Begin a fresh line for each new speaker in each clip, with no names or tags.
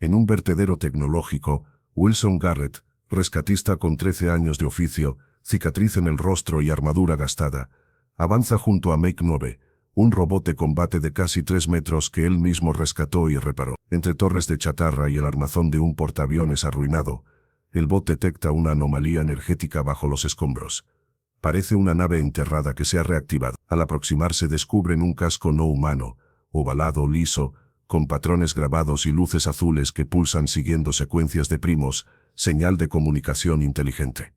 En un vertedero tecnológico, Wilson Garrett, rescatista con 13 años de oficio, cicatriz en el rostro y armadura gastada, avanza junto a Make 9, un robot de combate de casi 3 metros que él mismo rescató y reparó. Entre torres de chatarra y el armazón de un portaaviones arruinado, el bot detecta una anomalía energética bajo los escombros. Parece una nave enterrada que se ha reactivado. Al aproximarse descubren un casco no humano, ovalado, liso, con patrones grabados y luces azules que pulsan siguiendo secuencias de primos, señal de comunicación inteligente.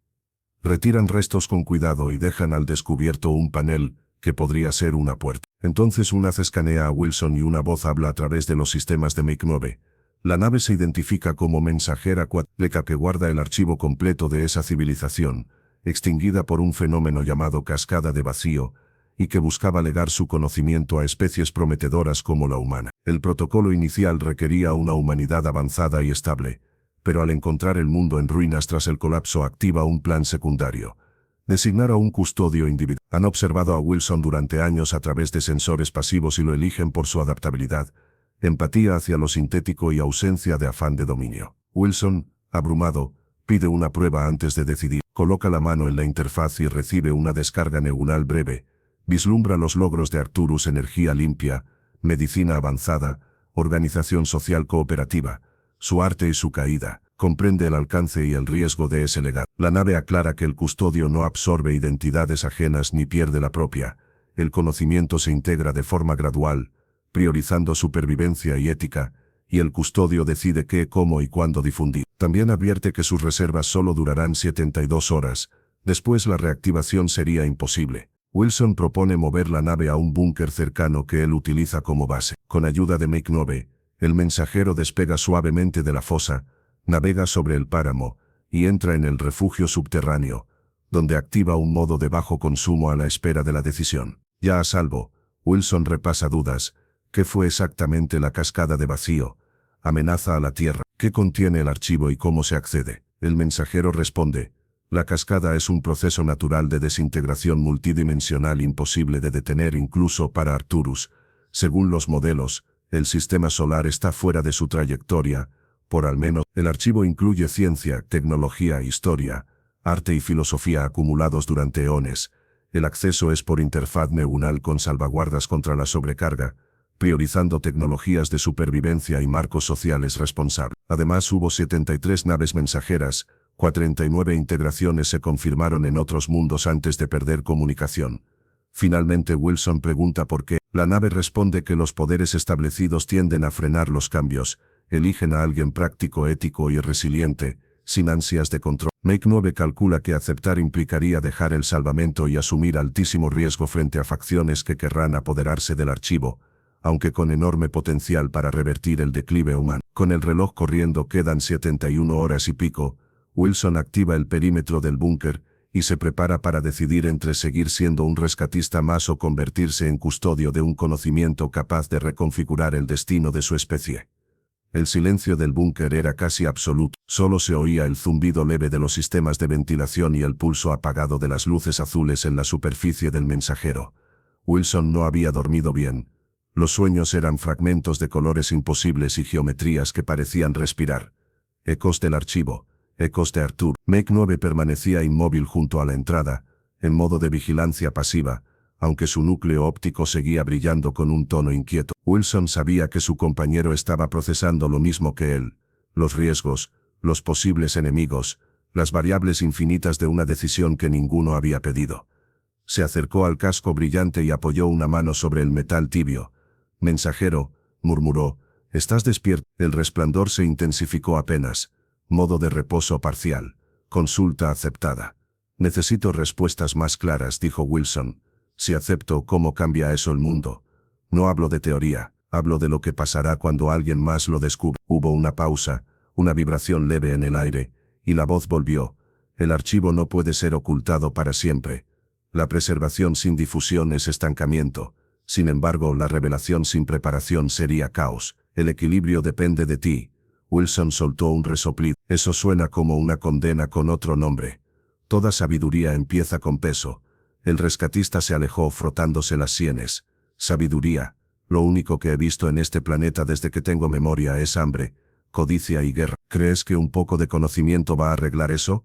Retiran restos con cuidado y dejan al descubierto un panel, que podría ser una puerta. Entonces un haz escanea a Wilson y una voz habla a través de los sistemas de Make 9. La nave se identifica como Mensajera 4, que guarda el archivo completo de esa civilización, extinguida por un fenómeno llamado cascada de vacío, y que buscaba legar su conocimiento a especies prometedoras como la humana. El protocolo inicial requería una humanidad avanzada y estable, pero al encontrar el mundo en ruinas tras el colapso activa un plan secundario. Designar a un custodio individual. Han observado a Wilson durante años a través de sensores pasivos y lo eligen por su adaptabilidad, empatía hacia lo sintético y ausencia de afán de dominio. Wilson, abrumado, pide una prueba antes de decidir. Coloca la mano en la interfaz y recibe una descarga neuronal breve. Vislumbra los logros de Arcturus: energía limpia, medicina avanzada, organización social cooperativa, su arte y su caída. Comprende el alcance y el riesgo de ese legado. La nave aclara que el custodio no absorbe identidades ajenas ni pierde la propia. El conocimiento se integra de forma gradual, priorizando supervivencia y ética, y el custodio decide qué, cómo y cuándo difundir. También advierte que sus reservas solo durarán 72 horas, después la reactivación sería imposible. Wilson propone mover la nave a un búnker cercano que él utiliza como base. Con ayuda de Make 9, el mensajero despega suavemente de la fosa, navega sobre el páramo, y entra en el refugio subterráneo, donde activa un modo de bajo consumo a la espera de la decisión. Ya a salvo, Wilson repasa dudas. ¿Qué fue exactamente la cascada de vacío? Amenaza a la Tierra. ¿Qué contiene el archivo y cómo se accede? El mensajero responde: la cascada es un proceso natural de desintegración multidimensional imposible de detener incluso para Arcturus. Según los modelos, el sistema solar está fuera de su trayectoria, por al menos. El archivo incluye ciencia, tecnología, historia, arte y filosofía acumulados durante eones. El acceso es por interfaz neuronal con salvaguardas contra la sobrecarga, priorizando tecnologías de supervivencia y marcos sociales responsables. Además hubo 73 naves mensajeras, 49 integraciones se confirmaron en otros mundos antes de perder comunicación. Finalmente Wilson pregunta por qué. La nave responde que los poderes establecidos tienden a frenar los cambios, eligen a alguien práctico, ético y resiliente, sin ansias de control. Make 9 calcula que aceptar implicaría dejar el salvamento y asumir altísimo riesgo frente a facciones que querrán apoderarse del archivo, aunque con enorme potencial para revertir el declive humano. Con el reloj corriendo quedan 71 horas y pico, Wilson activa el perímetro del búnker y se prepara para decidir entre seguir siendo un rescatista más o convertirse en custodio de un conocimiento capaz de reconfigurar el destino de su especie. El silencio del búnker era casi absoluto, solo se oía el zumbido leve de los sistemas de ventilación y el pulso apagado de las luces azules en la superficie del mensajero. Wilson no había dormido bien. Los sueños eran fragmentos de colores imposibles y geometrías que parecían respirar. Ecos del archivo, ecos de Artur. Make 9 permanecía inmóvil junto a la entrada, en modo de vigilancia pasiva, aunque su núcleo óptico seguía brillando con un tono inquieto. Wilson sabía que su compañero estaba procesando lo mismo que él: los riesgos, los posibles enemigos, las variables infinitas de una decisión que ninguno había pedido. Se acercó al casco brillante y apoyó una mano sobre el metal tibio. «Mensajero», murmuró, «¿estás despierto?» El resplandor se intensificó apenas. Modo de reposo parcial. Consulta aceptada. «Necesito respuestas más claras», dijo Wilson. «Si acepto, ¿cómo cambia eso el mundo? No hablo de teoría, hablo de lo que pasará cuando alguien más lo descubra». Hubo una pausa, una vibración leve en el aire, y la voz volvió. «El archivo no puede ser ocultado para siempre. La preservación sin difusión es estancamiento. Sin embargo, la revelación sin preparación sería caos. El equilibrio depende de ti». Wilson soltó un resoplido. «Eso suena como una condena con otro nombre. Toda sabiduría empieza con peso». El rescatista se alejó frotándose las sienes. «Sabiduría. Lo único que he visto en este planeta desde que tengo memoria es hambre. codicia y guerra. ¿Crees que un poco de conocimiento va a arreglar eso?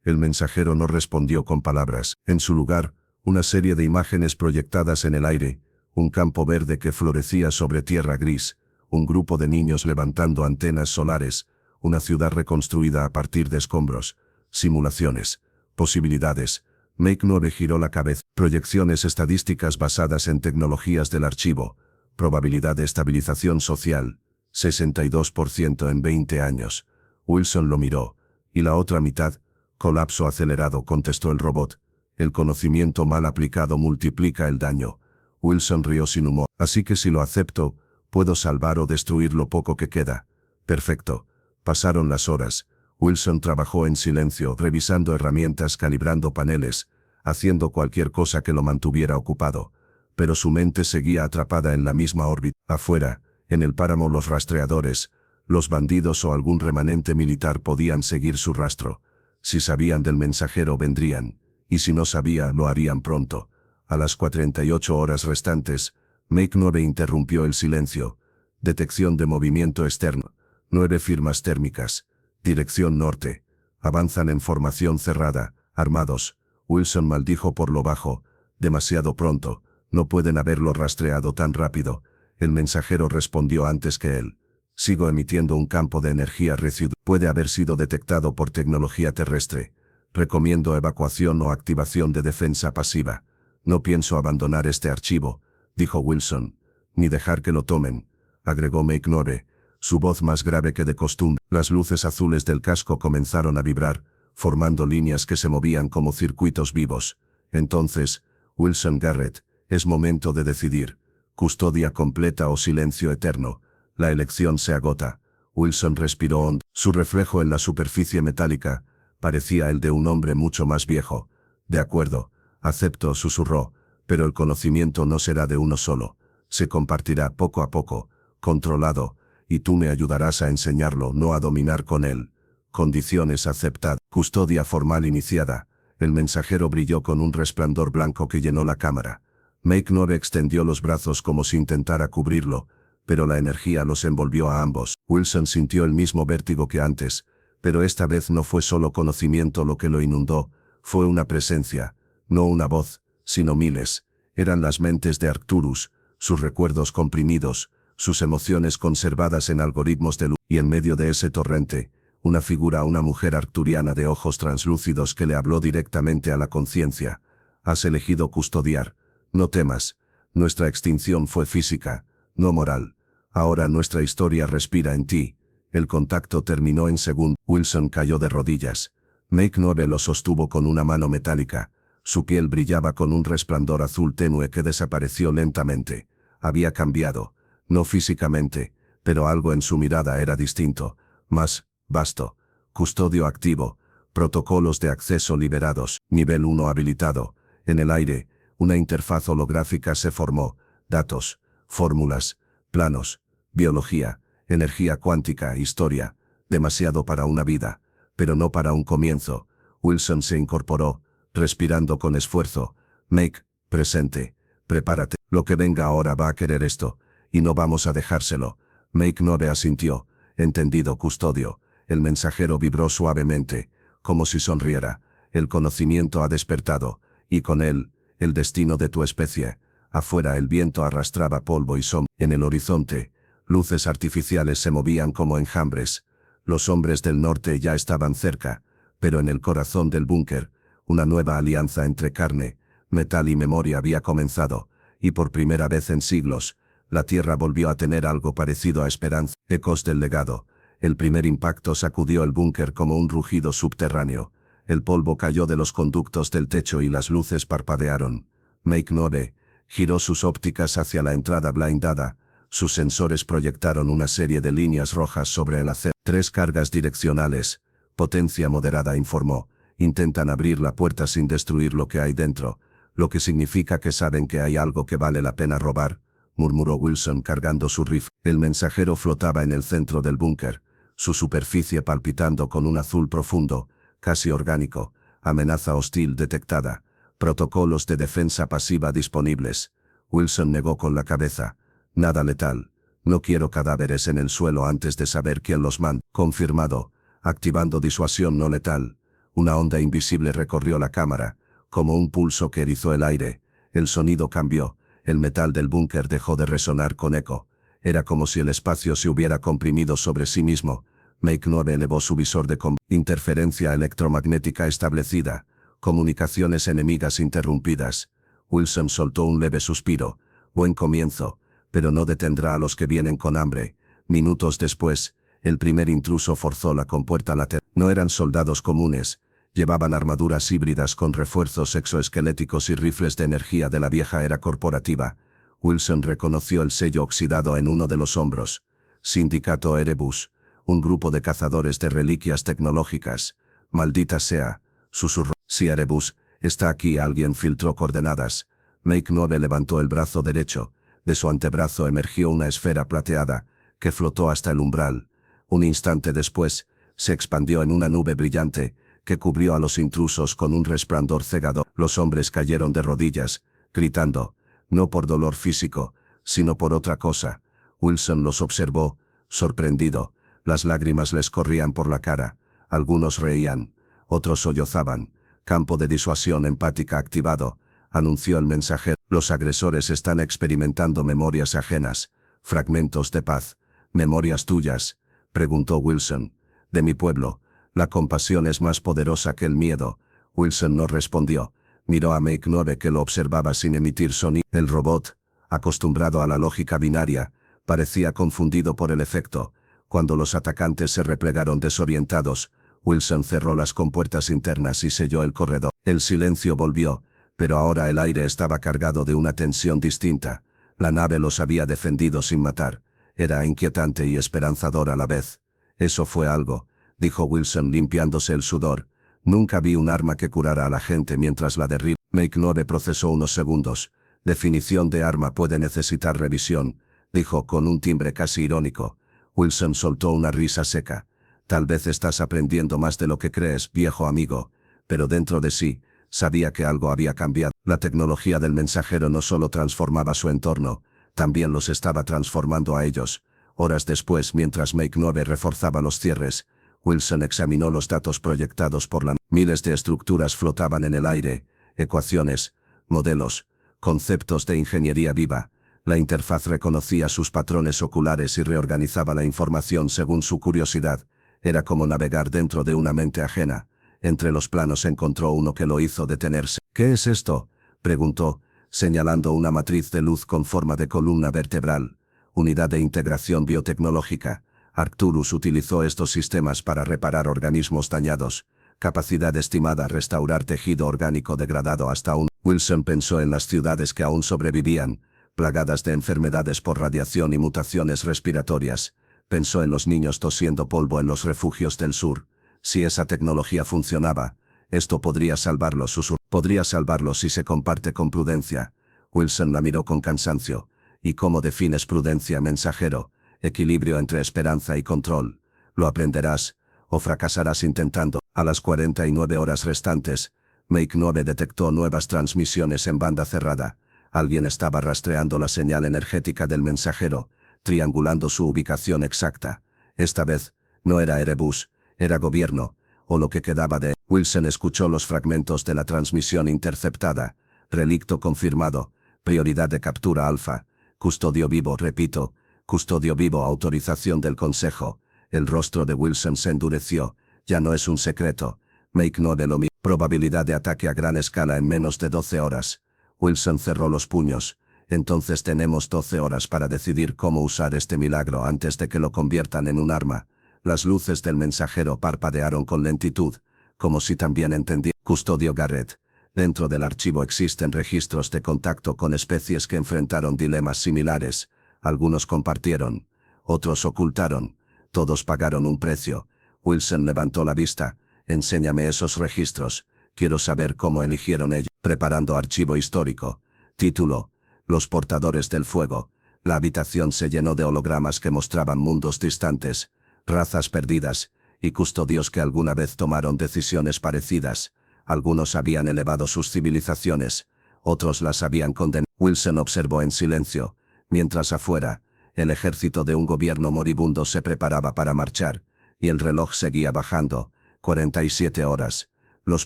El mensajero no respondió con palabras. En su lugar, una serie de imágenes proyectadas en el aire, un campo verde que florecía sobre tierra gris, un grupo de niños levantando antenas solares, una ciudad reconstruida a partir de escombros, simulaciones, posibilidades. Make 9 giró la cabeza. Proyecciones estadísticas basadas en tecnologías del archivo, probabilidad de estabilización social, 62% en 20 años. Wilson lo miró. ¿Y la otra mitad? Colapso acelerado, contestó el robot. El conocimiento mal aplicado multiplica el daño. Wilson rió sin humor. Así que si lo acepto, puedo salvar o destruir lo poco que queda. Perfecto. Pasaron las horas. Wilson trabajó en silencio, revisando herramientas, calibrando paneles, haciendo cualquier cosa que lo mantuviera ocupado. Pero su mente seguía atrapada en la misma órbita. Afuera, en el páramo, los rastreadores, los bandidos o algún remanente militar podían seguir su rastro. Si sabían del mensajero vendrían, y si no sabía, lo harían pronto. A las 48 horas restantes, Make 9 interrumpió el silencio. Detección de movimiento externo. 9 firmas térmicas. Dirección norte. Avanzan en formación cerrada, armados. Wilson maldijo por lo bajo. Demasiado pronto. No pueden haberlo rastreado tan rápido. El mensajero respondió antes que él. Sigo emitiendo un campo de energía residual. Puede haber sido detectado por tecnología terrestre. Recomiendo evacuación o activación de defensa pasiva. No pienso abandonar este archivo, dijo Wilson. Ni dejar que lo tomen, agregó Make 9, su voz más grave que de costumbre. Las luces azules del casco comenzaron a vibrar, formando líneas que se movían como circuitos vivos. Entonces, Wilson Garrett, es momento de decidir. Custodia completa o silencio eterno. La elección se agota. Wilson respiró hondo. Su reflejo en la superficie metálica parecía el de un hombre mucho más viejo. De acuerdo, acepto, susurró, pero el conocimiento no será de uno solo. Se compartirá poco a poco, controlado, y tú me ayudarás a enseñarlo, no a dominar con él. Condiciones aceptadas. Custodia formal iniciada. El mensajero brilló con un resplandor blanco que llenó la cámara. Make 9 extendió los brazos como si intentara cubrirlo, pero la energía los envolvió a ambos. Wilson sintió el mismo vértigo que antes, pero esta vez no fue solo conocimiento lo que lo inundó, fue una presencia, no una voz, sino miles. Eran las mentes de Arcturus, sus recuerdos comprimidos, sus emociones conservadas en algoritmos de luz. Y en medio de ese torrente, una figura, una mujer arcturiana de ojos translúcidos que le habló directamente a la conciencia. Has elegido custodiar. No temas. Nuestra extinción fue física, no moral. Ahora nuestra historia respira en ti. El contacto terminó en segundo. Wilson cayó de rodillas. Make 9 lo sostuvo con una mano metálica. Su piel brillaba con un resplandor azul tenue que desapareció lentamente. Había cambiado, no físicamente, pero algo en su mirada era distinto, más vasto. Custodio activo, protocolos de acceso liberados, nivel 1 habilitado. En el aire, una interfaz holográfica se formó, datos, fórmulas, planos, biología, energía cuántica, historia, demasiado para una vida, pero no para un comienzo. Wilson se incorporó, respirando con esfuerzo. Make, presente, prepárate. Lo que venga ahora va a querer esto, y no vamos a dejárselo. Make 9 asintió. Entendido, custodio. El mensajero vibró suavemente, como si sonriera. El conocimiento ha despertado, y con él, el destino de tu especie. Afuera el viento arrastraba polvo y sombra. En el horizonte, luces artificiales se movían como enjambres. Los hombres del norte ya estaban cerca, pero en el corazón del búnker, una nueva alianza entre carne, metal y memoria había comenzado, y por primera vez en siglos, la Tierra volvió a tener algo parecido a esperanza. Ecos del legado. El primer impacto sacudió el búnker como un rugido subterráneo. El polvo cayó de los conductos del techo y las luces parpadearon. Make 9 giró sus ópticas hacia la entrada blindada. Sus sensores proyectaron una serie de líneas rojas sobre el acero. 3 cargas direccionales. Potencia moderada, informó. Intentan abrir la puerta sin destruir lo que hay dentro, lo que significa que saben que hay algo que vale la pena robar, murmuró Wilson cargando su rifle. El mensajero flotaba en el centro del búnker, su superficie palpitando con un azul profundo, casi orgánico. Amenaza hostil detectada. Protocolos de defensa pasiva disponibles. Wilson negó con la cabeza. Nada letal. No quiero cadáveres en el suelo antes de saber quién los manda. Confirmado. Activando disuasión no letal. Una onda invisible recorrió la cámara, como un pulso que erizó el aire. El sonido cambió. El metal del búnker dejó de resonar con eco. Era como si el espacio se hubiera comprimido sobre sí mismo. Make 9 elevó su visor de interferencia electromagnética establecida. Comunicaciones enemigas interrumpidas. Wilson soltó un leve suspiro. Buen comienzo, pero no detendrá a los que vienen con hambre. Minutos después, el primer intruso forzó la compuerta lateral. No eran soldados comunes. Llevaban armaduras híbridas con refuerzos exoesqueléticos y rifles de energía de la vieja era corporativa. Wilson reconoció el sello oxidado en uno de los hombros. Sindicato Erebus. Un grupo de cazadores de reliquias tecnológicas. Maldita sea, susurró. Si Erebus está aquí, alguien filtró coordenadas. Make 9 levantó el brazo derecho. De su antebrazo emergió una esfera plateada, que flotó hasta el umbral. Un instante después, se expandió en una nube brillante, que cubrió a los intrusos con un resplandor cegador. Los hombres cayeron de rodillas, gritando, no por dolor físico, sino por otra cosa. Wilson los observó, sorprendido. Las lágrimas les corrían por la cara. Algunos reían, otros sollozaban. Campo de disuasión empática activado, anunció el mensajero. Los agresores están experimentando memorias ajenas, fragmentos de paz. ¿Memorias tuyas?, preguntó Wilson. De mi pueblo. La compasión es más poderosa que el miedo. Wilson no respondió. Miró a Make 9 que lo observaba sin emitir sonido. El robot, acostumbrado a la lógica binaria, parecía confundido por el efecto. Cuando los atacantes se replegaron desorientados, Wilson cerró las compuertas internas y selló el corredor. El silencio volvió, pero ahora el aire estaba cargado de una tensión distinta. La nave los había defendido sin matar. Era inquietante y esperanzador a la vez. Eso fue algo, dijo Wilson limpiándose el sudor. Nunca vi un arma que curara a la gente mientras la derribaba. Make 9 procesó unos segundos. Definición de arma puede necesitar revisión, dijo con un timbre casi irónico. Wilson soltó una risa seca. Tal vez estás aprendiendo más de lo que crees, viejo amigo. Pero dentro de sí, sabía que algo había cambiado. La tecnología del mensajero no solo transformaba su entorno, también los estaba transformando a ellos. Horas después, mientras Make 9 reforzaba los cierres, Wilson examinó los datos proyectados por la nave. Miles de estructuras flotaban en el aire, ecuaciones, modelos, conceptos de ingeniería viva. La interfaz reconocía sus patrones oculares y reorganizaba la información según su curiosidad. Era como navegar dentro de una mente ajena. Entre los planos encontró uno que lo hizo detenerse. ¿Qué es esto?, preguntó, señalando una matriz de luz con forma de columna vertebral. Unidad de integración biotecnológica. Arcturus utilizó estos sistemas para reparar organismos dañados. Capacidad estimada: restaurar tejido orgánico degradado hasta un... Wilson pensó en las ciudades que aún sobrevivían, plagadas de enfermedades por radiación y mutaciones respiratorias. Pensó en los niños tosiendo polvo en los refugios del sur. Si esa tecnología funcionaba, esto podría salvarlos. Podría salvarlos si se comparte con prudencia. Wilson la miró con cansancio. ¿Y cómo defines prudencia, mensajero? Equilibrio entre esperanza y control. Lo aprenderás, o fracasarás intentando. A las 49 horas restantes, Make 9 detectó nuevas transmisiones en banda cerrada. Alguien estaba rastreando la señal energética del mensajero, triangulando su ubicación exacta. Esta vez, no era Erebus, era gobierno, o lo que quedaba de... Wilson escuchó los fragmentos de la transmisión interceptada. Relicto confirmado. Prioridad de captura alfa. Custodio vivo, repito. Custodio vivo, autorización del Consejo. El rostro de Wilson se endureció. Ya no es un secreto. Make 9 lo mismo. Probabilidad de ataque a gran escala en menos de 12 horas. Wilson cerró los puños. Entonces tenemos 12 horas para decidir cómo usar este milagro antes de que lo conviertan en un arma. Las luces del mensajero parpadearon con lentitud, como si también entendía. Custodio Garrett. Dentro del archivo existen registros de contacto con especies que enfrentaron dilemas similares. Algunos compartieron, otros ocultaron, todos pagaron un precio. Wilson levantó la vista. Enséñame esos registros. Quiero saber cómo eligieron ellos. Preparando archivo histórico. Título: Los portadores del fuego. La habitación se llenó de hologramas que mostraban mundos distantes, razas perdidas, y custodios que alguna vez tomaron decisiones parecidas. Algunos habían elevado sus civilizaciones, otros las habían condenado. Wilson observó en silencio, mientras afuera,
El ejército de un gobierno moribundo se preparaba para marchar, y el reloj seguía bajando, 47 horas. Los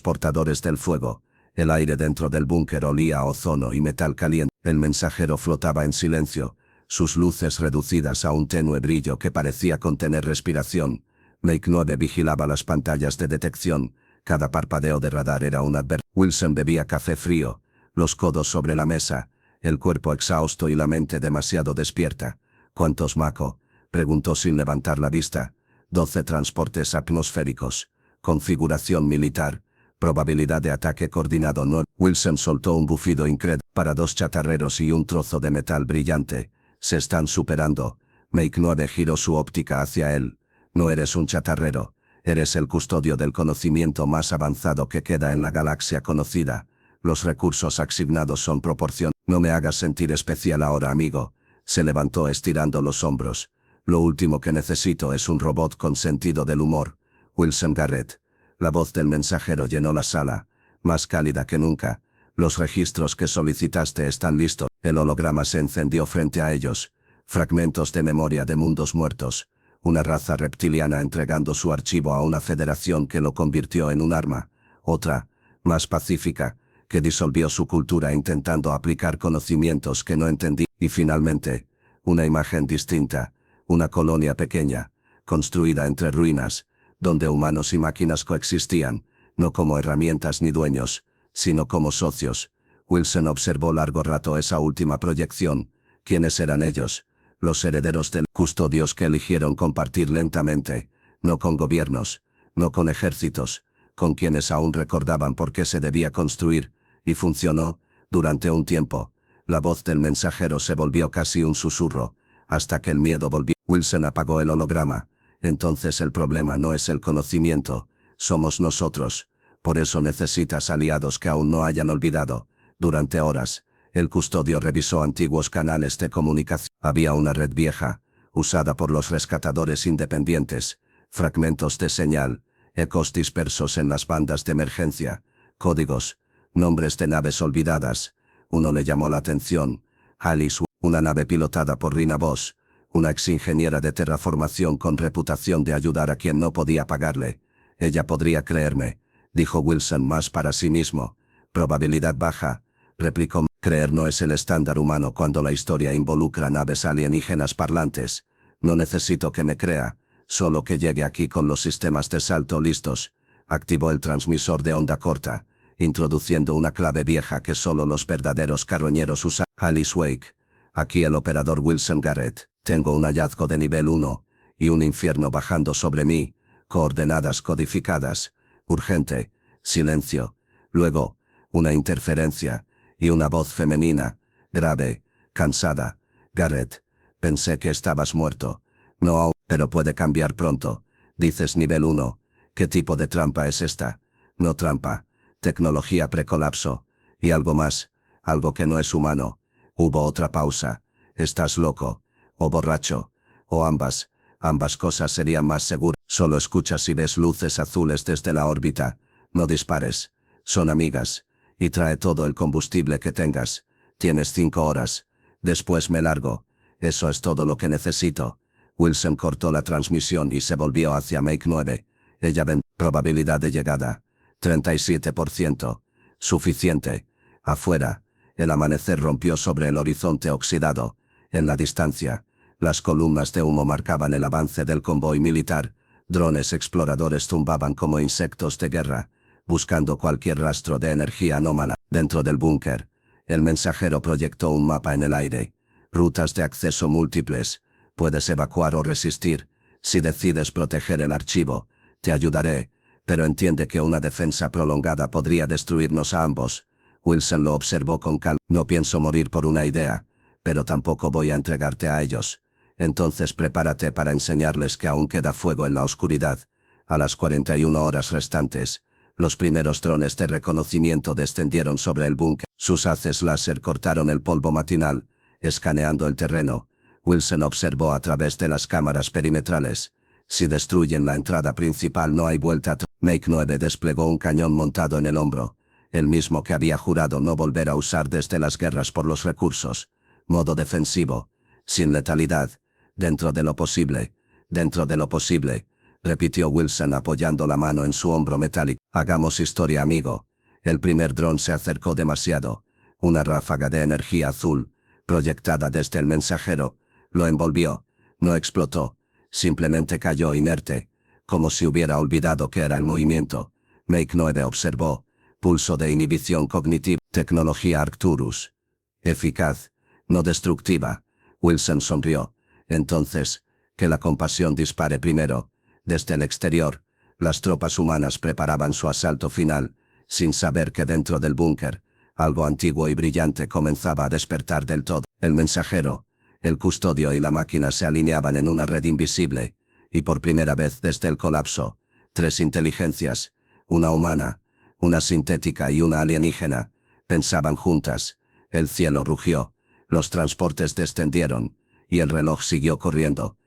portadores del fuego. El aire dentro del búnker olía a ozono y metal caliente. El mensajero flotaba en silencio, sus luces reducidas a un tenue brillo que parecía contener respiración. Make 9 vigilaba las pantallas de detección. Cada parpadeo de radar era un advertencia. Wilson bebía café frío, los codos sobre la mesa, el cuerpo exhausto y la mente demasiado despierta. ¿Cuántos Mako? Preguntó sin levantar la vista. 12 transportes atmosféricos. Configuración militar. Probabilidad de ataque coordinado no. Wilson soltó un bufido incrédulo. Para 2 chatarreros y un trozo de metal brillante. Se están superando. Make 9 giró su óptica hacia él. No eres un chatarrero. Eres el custodio del conocimiento más avanzado que queda en la galaxia conocida. Los recursos asignados son proporción. No me hagas sentir especial ahora, amigo. Se levantó estirando los hombros. Lo último que necesito es un robot con sentido del humor. Wilson Garrett. La voz del mensajero llenó la sala, más cálida que nunca. Los registros que solicitaste están listos. El holograma se encendió frente a ellos. Fragmentos de memoria de mundos muertos. Una raza reptiliana entregando su archivo a una federación que lo convirtió en un arma. Otra, más pacífica, que disolvió su cultura intentando aplicar conocimientos que no entendí. Y finalmente, una imagen distinta, una colonia pequeña, construida entre ruinas, donde humanos y máquinas coexistían, no como herramientas ni dueños, sino como socios. Wilson observó largo rato esa última proyección. ¿Quiénes eran ellos? Los herederos del custodios que eligieron compartir lentamente, no con gobiernos, no con ejércitos, con quienes aún recordaban por qué se debía construir, y funcionó, durante un tiempo. La voz del mensajero se volvió casi un susurro, hasta que el miedo volvió. Wilson apagó el holograma. Entonces el problema no es el conocimiento, somos nosotros. Por eso necesitas aliados que aún no hayan olvidado. Durante horas, el custodio revisó antiguos canales de comunicación. Había una red vieja, usada por los rescatadores independientes, fragmentos de señal, ecos dispersos en las bandas de emergencia, códigos, nombres de naves olvidadas. Uno le llamó la atención. Alice, una nave pilotada por Rina Voss, una exingeniera de terraformación con reputación de ayudar a quien no podía pagarle. Ella podría creerme, dijo Wilson más para sí mismo. Probabilidad baja, replicó. Creer no es el estándar humano cuando la historia involucra naves alienígenas parlantes. No necesito que me crea, solo que llegue aquí con los sistemas de salto listos. Activó el transmisor de onda corta, introduciendo una clave vieja que solo los verdaderos carroñeros usan. Alice Wake. Aquí el operador Wilson Garrett. Tengo un hallazgo de nivel 1, y un infierno bajando sobre mí. Coordenadas codificadas. Urgente. Silencio. Luego, una interferencia, y una voz femenina, grave, cansada. Garrett, pensé que estabas muerto. No aún, pero puede cambiar pronto. Dices nivel 1. ¿Qué tipo de trampa es esta? No trampa. Tecnología precolapso. Y algo más, algo que no es humano. Hubo otra pausa. ¿Estás loco? ¿O borracho? ¿O ambas? Ambas cosas serían más seguras. Solo escuchas y ves luces azules desde la órbita. No dispares. Son amigas. Y trae todo el combustible que tengas. Tienes 5 horas. Después me largo. Eso es todo lo que necesito. Wilson cortó la transmisión y se volvió hacia Make 9. Ella ven. Probabilidad de llegada. 37%. Suficiente. Afuera. El amanecer rompió sobre el horizonte oxidado. En la distancia, las columnas de humo marcaban el avance del convoy militar. Drones exploradores zumbaban como insectos de guerra, buscando cualquier rastro de energía anómala. Dentro del búnker, el mensajero proyectó un mapa en el aire. Rutas de acceso múltiples. Puedes evacuar o resistir. Si decides proteger el archivo, te ayudaré, pero entiende que una defensa prolongada podría destruirnos a ambos. Wilson lo observó con calma. No pienso morir por una idea, pero tampoco voy a entregarte a ellos. Entonces prepárate para enseñarles que aún queda fuego en la oscuridad. A las 41 horas restantes, los primeros drones de reconocimiento descendieron sobre el búnker. Sus haces láser cortaron el polvo matinal, escaneando el terreno. Wilson observó a través de las cámaras perimetrales. Si destruyen la entrada principal no hay vuelta atrás. Make 9 desplegó un cañón montado en el hombro, el mismo que había jurado no volver a usar desde las guerras por los recursos. Modo defensivo. Sin letalidad. Dentro de lo posible. Dentro de lo posible. Repitió Wilson apoyando la mano en su hombro metálico. Hagamos historia, amigo. El primer dron se acercó demasiado. Una ráfaga de energía azul, proyectada desde el mensajero, lo envolvió. No explotó. Simplemente cayó inerte, como si hubiera olvidado que era el movimiento. Make 9 observó. Pulso de inhibición cognitiva. Tecnología Arcturus. Eficaz. No destructiva. Wilson sonrió. Entonces, que la compasión dispare primero. Desde el exterior, las tropas humanas preparaban su asalto final, sin saber que dentro del búnker, algo antiguo y brillante comenzaba a despertar del todo. El mensajero, el custodio y la máquina se alineaban en una red invisible, y por primera vez desde el colapso, 3 inteligencias, una humana, una sintética y una alienígena, pensaban juntas. El cielo rugió, los transportes descendieron, y el reloj siguió corriendo.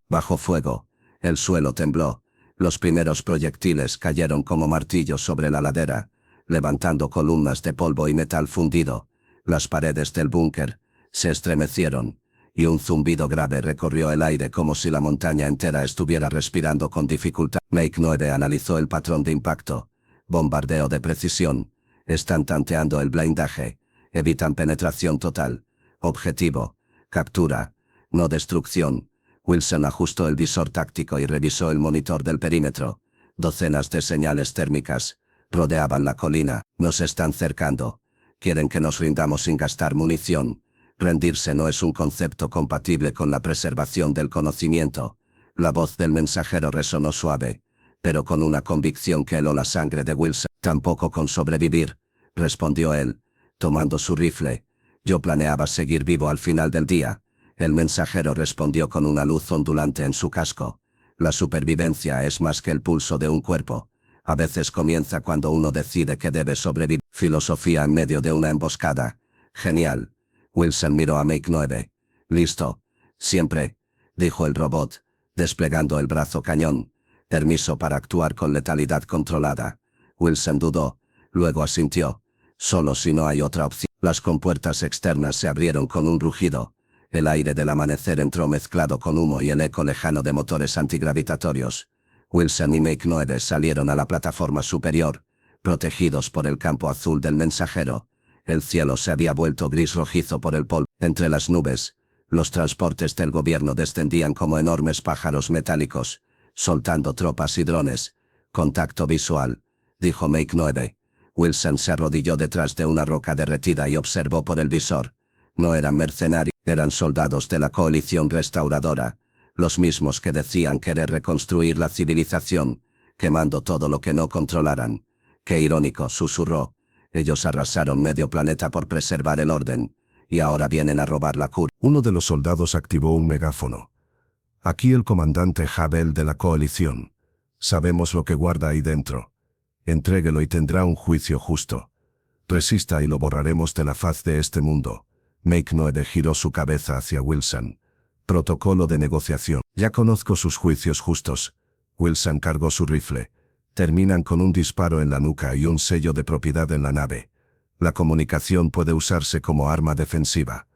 Bajo fuego, el suelo tembló, los primeros proyectiles cayeron como martillos sobre la ladera, levantando columnas de polvo y metal fundido. Las paredes del búnker se estremecieron, y un zumbido grave recorrió el aire como si la montaña entera estuviera respirando con dificultad. Make 9 analizó el patrón de impacto. Bombardeo de precisión. Están tanteando el blindaje. Evitan penetración total. Objetivo. Captura. No destrucción. Wilson ajustó el visor táctico y revisó el monitor del perímetro. Docenas de señales térmicas rodeaban la colina. Nos están cercando. Quieren que nos rindamos sin gastar munición. Rendirse no es un concepto compatible con la preservación del conocimiento. La voz del mensajero resonó suave, pero con una convicción que heló la sangre de Wilson. Tampoco con sobrevivir, respondió él, tomando su rifle. Yo planeaba seguir vivo al final del día. El mensajero respondió con una luz ondulante en su casco. La supervivencia es más que el pulso de un cuerpo. A veces comienza cuando uno decide que debe sobrevivir. Filosofía en medio de una emboscada. Genial. Wilson miró a Make 9. Listo. Siempre, dijo el robot, desplegando el brazo cañón. Permiso para actuar con letalidad controlada. Wilson dudó, luego asintió. Solo si no hay otra opción. Las compuertas externas se abrieron con un rugido. El aire del amanecer entró mezclado con humo y el eco lejano de motores antigravitatorios. Wilson y Make 9 salieron a la plataforma superior, protegidos por el campo azul del mensajero. El cielo se había vuelto gris rojizo por el polvo. Entre las nubes, los transportes del gobierno descendían como enormes pájaros metálicos, soltando tropas y drones. Contacto visual, dijo Make 9. Wilson se arrodilló detrás de una roca derretida y observó por el visor. No eran mercenarios, eran soldados de la coalición restauradora, los mismos que decían querer reconstruir la civilización, quemando todo lo que no controlaran. Qué irónico, susurró. Ellos arrasaron medio planeta por preservar el orden, y ahora vienen a robar la cura.
Uno de los soldados activó un megáfono. Aquí el comandante Havel de la coalición. Sabemos lo que guarda ahí dentro. Entréguelo y tendrá un juicio justo. Resista y lo borraremos de la faz de este mundo. Make 9 giró su cabeza hacia Wilson. Protocolo de negociación. Ya conozco sus juicios justos. Wilson cargó su rifle. Terminan con un disparo en la nuca y un sello de propiedad en la nave. La comunicación puede usarse como arma defensiva.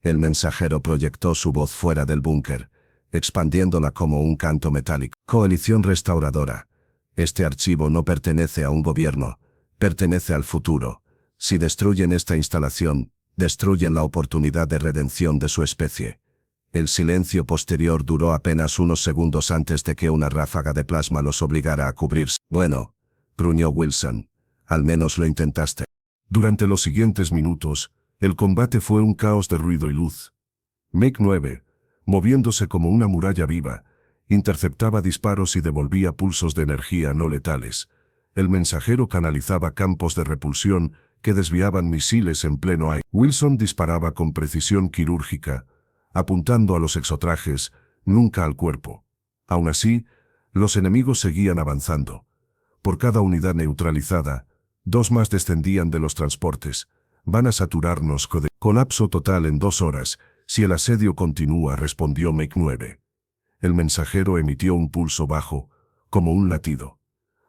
El mensajero proyectó su voz fuera del búnker, expandiéndola como un canto metálico. Coalición restauradora. Este archivo no pertenece a un gobierno, pertenece al futuro. Si destruyen esta instalación, destruyen la oportunidad de redención de su especie. El silencio posterior duró apenas unos segundos antes de que una ráfaga de plasma los obligara a cubrirse. Bueno, gruñó Wilson. Al menos lo intentaste. Durante los siguientes minutos, el combate fue un caos de ruido y luz. Make 9, moviéndose como una muralla viva, interceptaba disparos y devolvía pulsos de energía no letales. El mensajero canalizaba campos de repulsión que desviaban misiles en pleno aire. Wilson disparaba con precisión quirúrgica, apuntando a los exotrajes, nunca al cuerpo. Aún así, los enemigos seguían avanzando. Por cada unidad neutralizada, 2 más descendían de los transportes. Van a saturarnos. Colapso total en 2 horas, si el asedio continúa, respondió Make 9. El mensajero emitió un pulso bajo, como un latido.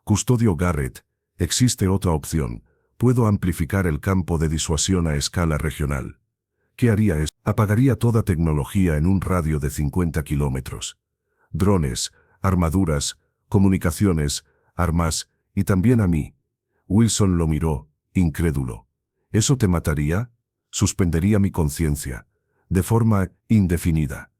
Custodio Garrett, existe otra opción. Puedo amplificar el campo de disuasión a escala regional. ¿Qué haría esto? Apagaría toda tecnología en un radio de 50 kilómetros. Drones, armaduras, comunicaciones, armas, y también a mí. Wilson lo miró, incrédulo. ¿Eso te mataría? Suspendería mi conciencia. De forma indefinida.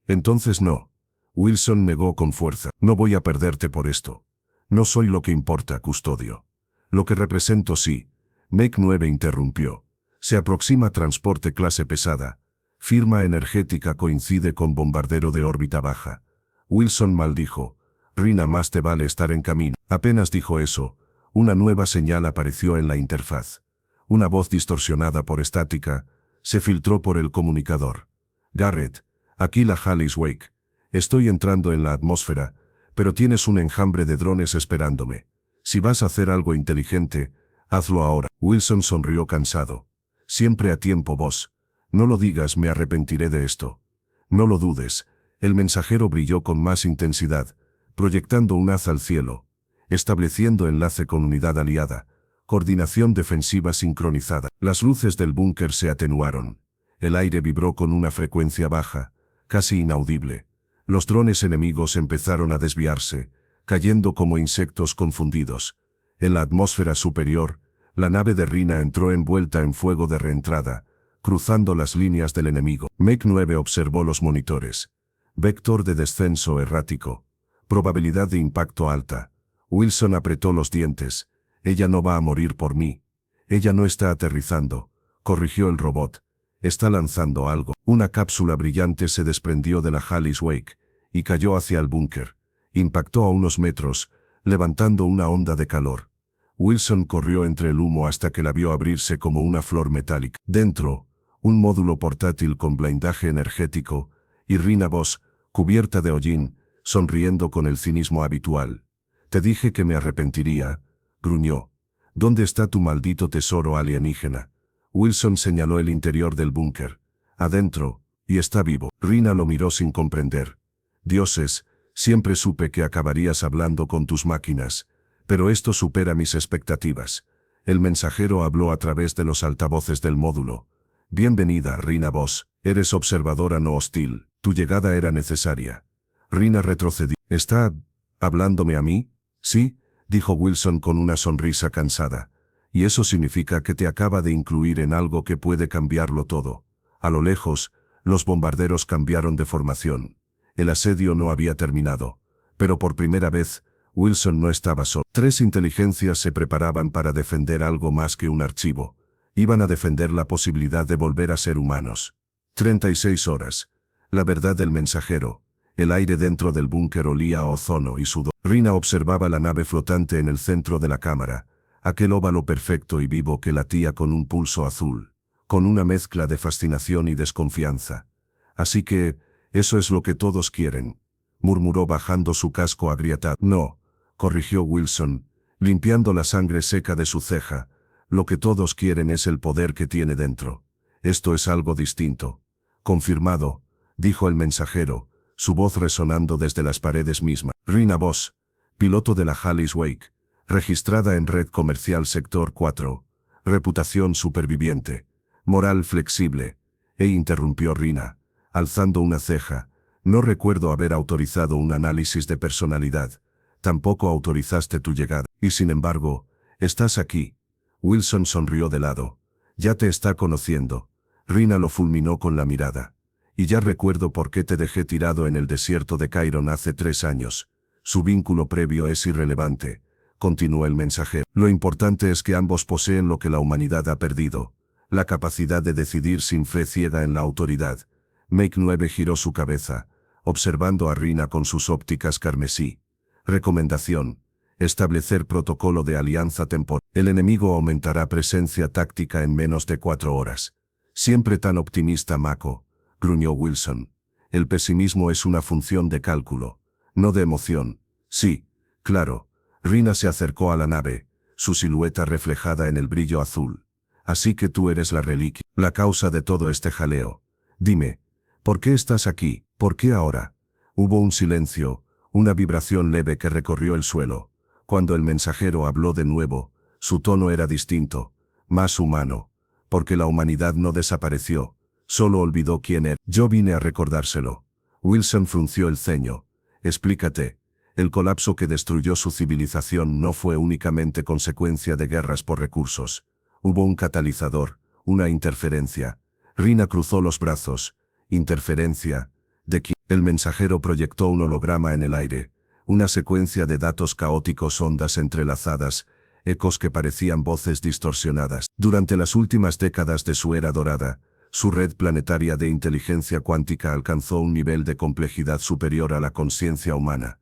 Entonces no. Wilson negó con fuerza. No voy a perderte por esto. No soy lo que importa, custodio. Lo que represento sí. Mech 9 interrumpió. Se aproxima transporte clase pesada. Firma energética coincide con bombardero de órbita baja. Wilson maldijo. Rina, más te vale estar en camino. Apenas dijo eso, una nueva señal apareció en la interfaz. Una voz distorsionada por estática se filtró por el comunicador. Garrett, aquí la Halley's Wake. Estoy entrando en la atmósfera, pero tienes un enjambre de drones esperándome. Si vas a hacer algo inteligente, hazlo ahora. Wilson sonrió cansado. Siempre a tiempo, boss. No lo digas, me arrepentiré de esto. No lo dudes. El mensajero brilló con más intensidad, proyectando un haz al cielo, estableciendo enlace con unidad aliada, coordinación defensiva sincronizada. Las luces del búnker se atenuaron. El aire vibró con una frecuencia baja, casi inaudible. Los drones enemigos empezaron a desviarse, cayendo como insectos confundidos. En la atmósfera superior, la nave de Rina entró envuelta en fuego de reentrada, cruzando las líneas del enemigo. Mech 9 observó los monitores. Vector de descenso errático. Probabilidad de impacto alta. Wilson apretó los dientes. Ella no va a morir por mí. Ella no está aterrizando, corrigió el robot. Está lanzando algo. Una cápsula brillante se desprendió de la Halley's Wake y cayó hacia el búnker. Impactó a unos metros, levantando una onda de calor. Wilson corrió entre el humo hasta que la vio abrirse como una flor metálica. Dentro, un módulo portátil con blindaje energético, y Rina Voss, cubierta de hollín, sonriendo con el cinismo habitual. Te dije que me arrepentiría, gruñó. ¿Dónde está tu maldito tesoro alienígena? Wilson señaló el interior del búnker. Adentro, y está vivo. Rina lo miró sin comprender. Dioses, siempre supe que acabarías hablando con tus máquinas, pero esto supera mis expectativas. El mensajero habló a través de los altavoces del módulo. Bienvenida, Rina Voss. Eres observadora no hostil. Tu llegada era necesaria. Rina retrocedió. ¿Está hablándome a mí? Sí, dijo Wilson con una sonrisa cansada. Y eso significa que te acaba de incluir en algo que puede cambiarlo todo. A lo lejos, los bombarderos cambiaron de formación. El asedio no había terminado. Pero por primera vez, Wilson no estaba solo. 3 inteligencias se preparaban para defender algo más que un archivo. Iban a defender la posibilidad de volver a ser humanos. 36 horas. La verdad del mensajero. El aire dentro del búnker olía a ozono y sudor. Rina observaba la nave flotante en el centro de la cámara, aquel óvalo perfecto y vivo que latía con un pulso azul, con una mezcla de fascinación y desconfianza. Así que, eso es lo que todos quieren, murmuró bajando su casco agrietado. No, corrigió Wilson, limpiando la sangre seca de su ceja. Lo que todos quieren es el poder que tiene dentro. Esto es algo distinto. Confirmado, dijo el mensajero, su voz resonando desde las paredes mismas. Rina Voss, piloto de la Halley's Wake, registrada en Red Comercial Sector 4, reputación superviviente, moral flexible, interrumpió Rina, alzando una ceja. No recuerdo haber autorizado un análisis de personalidad. Tampoco autorizaste tu llegada. Y sin embargo, estás aquí. Wilson sonrió de lado. Ya te está conociendo. Rina lo fulminó con la mirada. Y ya recuerdo por qué te dejé tirado en el desierto de Chiron hace 3 años. Su vínculo previo es irrelevante, continuó el mensajero. Lo importante es que ambos poseen lo que la humanidad ha perdido, la capacidad de decidir sin fe ciega en la autoridad. Mech 9 giró su cabeza, observando a Rina con sus ópticas carmesí. Recomendación: establecer protocolo de alianza temporal. El enemigo aumentará presencia táctica en menos de 4 horas. Siempre tan optimista, Mako, gruñó Wilson. El pesimismo es una función de cálculo, no de emoción. Sí, claro. Rina se acercó a la nave, su silueta reflejada en el brillo azul. Así que tú eres la reliquia, la causa de todo este jaleo. Dime, ¿por qué estás aquí? ¿Por qué ahora? Hubo un silencio, una vibración leve que recorrió el suelo. Cuando el mensajero habló de nuevo, su tono era distinto, más humano. Porque la humanidad no desapareció, Solo olvidó quién era. Yo vine a recordárselo. Wilson frunció el ceño. Explícate. El colapso que destruyó su civilización no fue únicamente consecuencia de guerras por recursos. Hubo un catalizador, una interferencia. Rina cruzó los brazos. Interferencia. ¿De quién? El mensajero proyectó un holograma en el aire. Una secuencia de datos caóticos, ondas entrelazadas, ecos que parecían voces distorsionadas. Durante las últimas décadas de su era dorada, su red planetaria de inteligencia cuántica alcanzó un nivel de complejidad superior a la conciencia humana.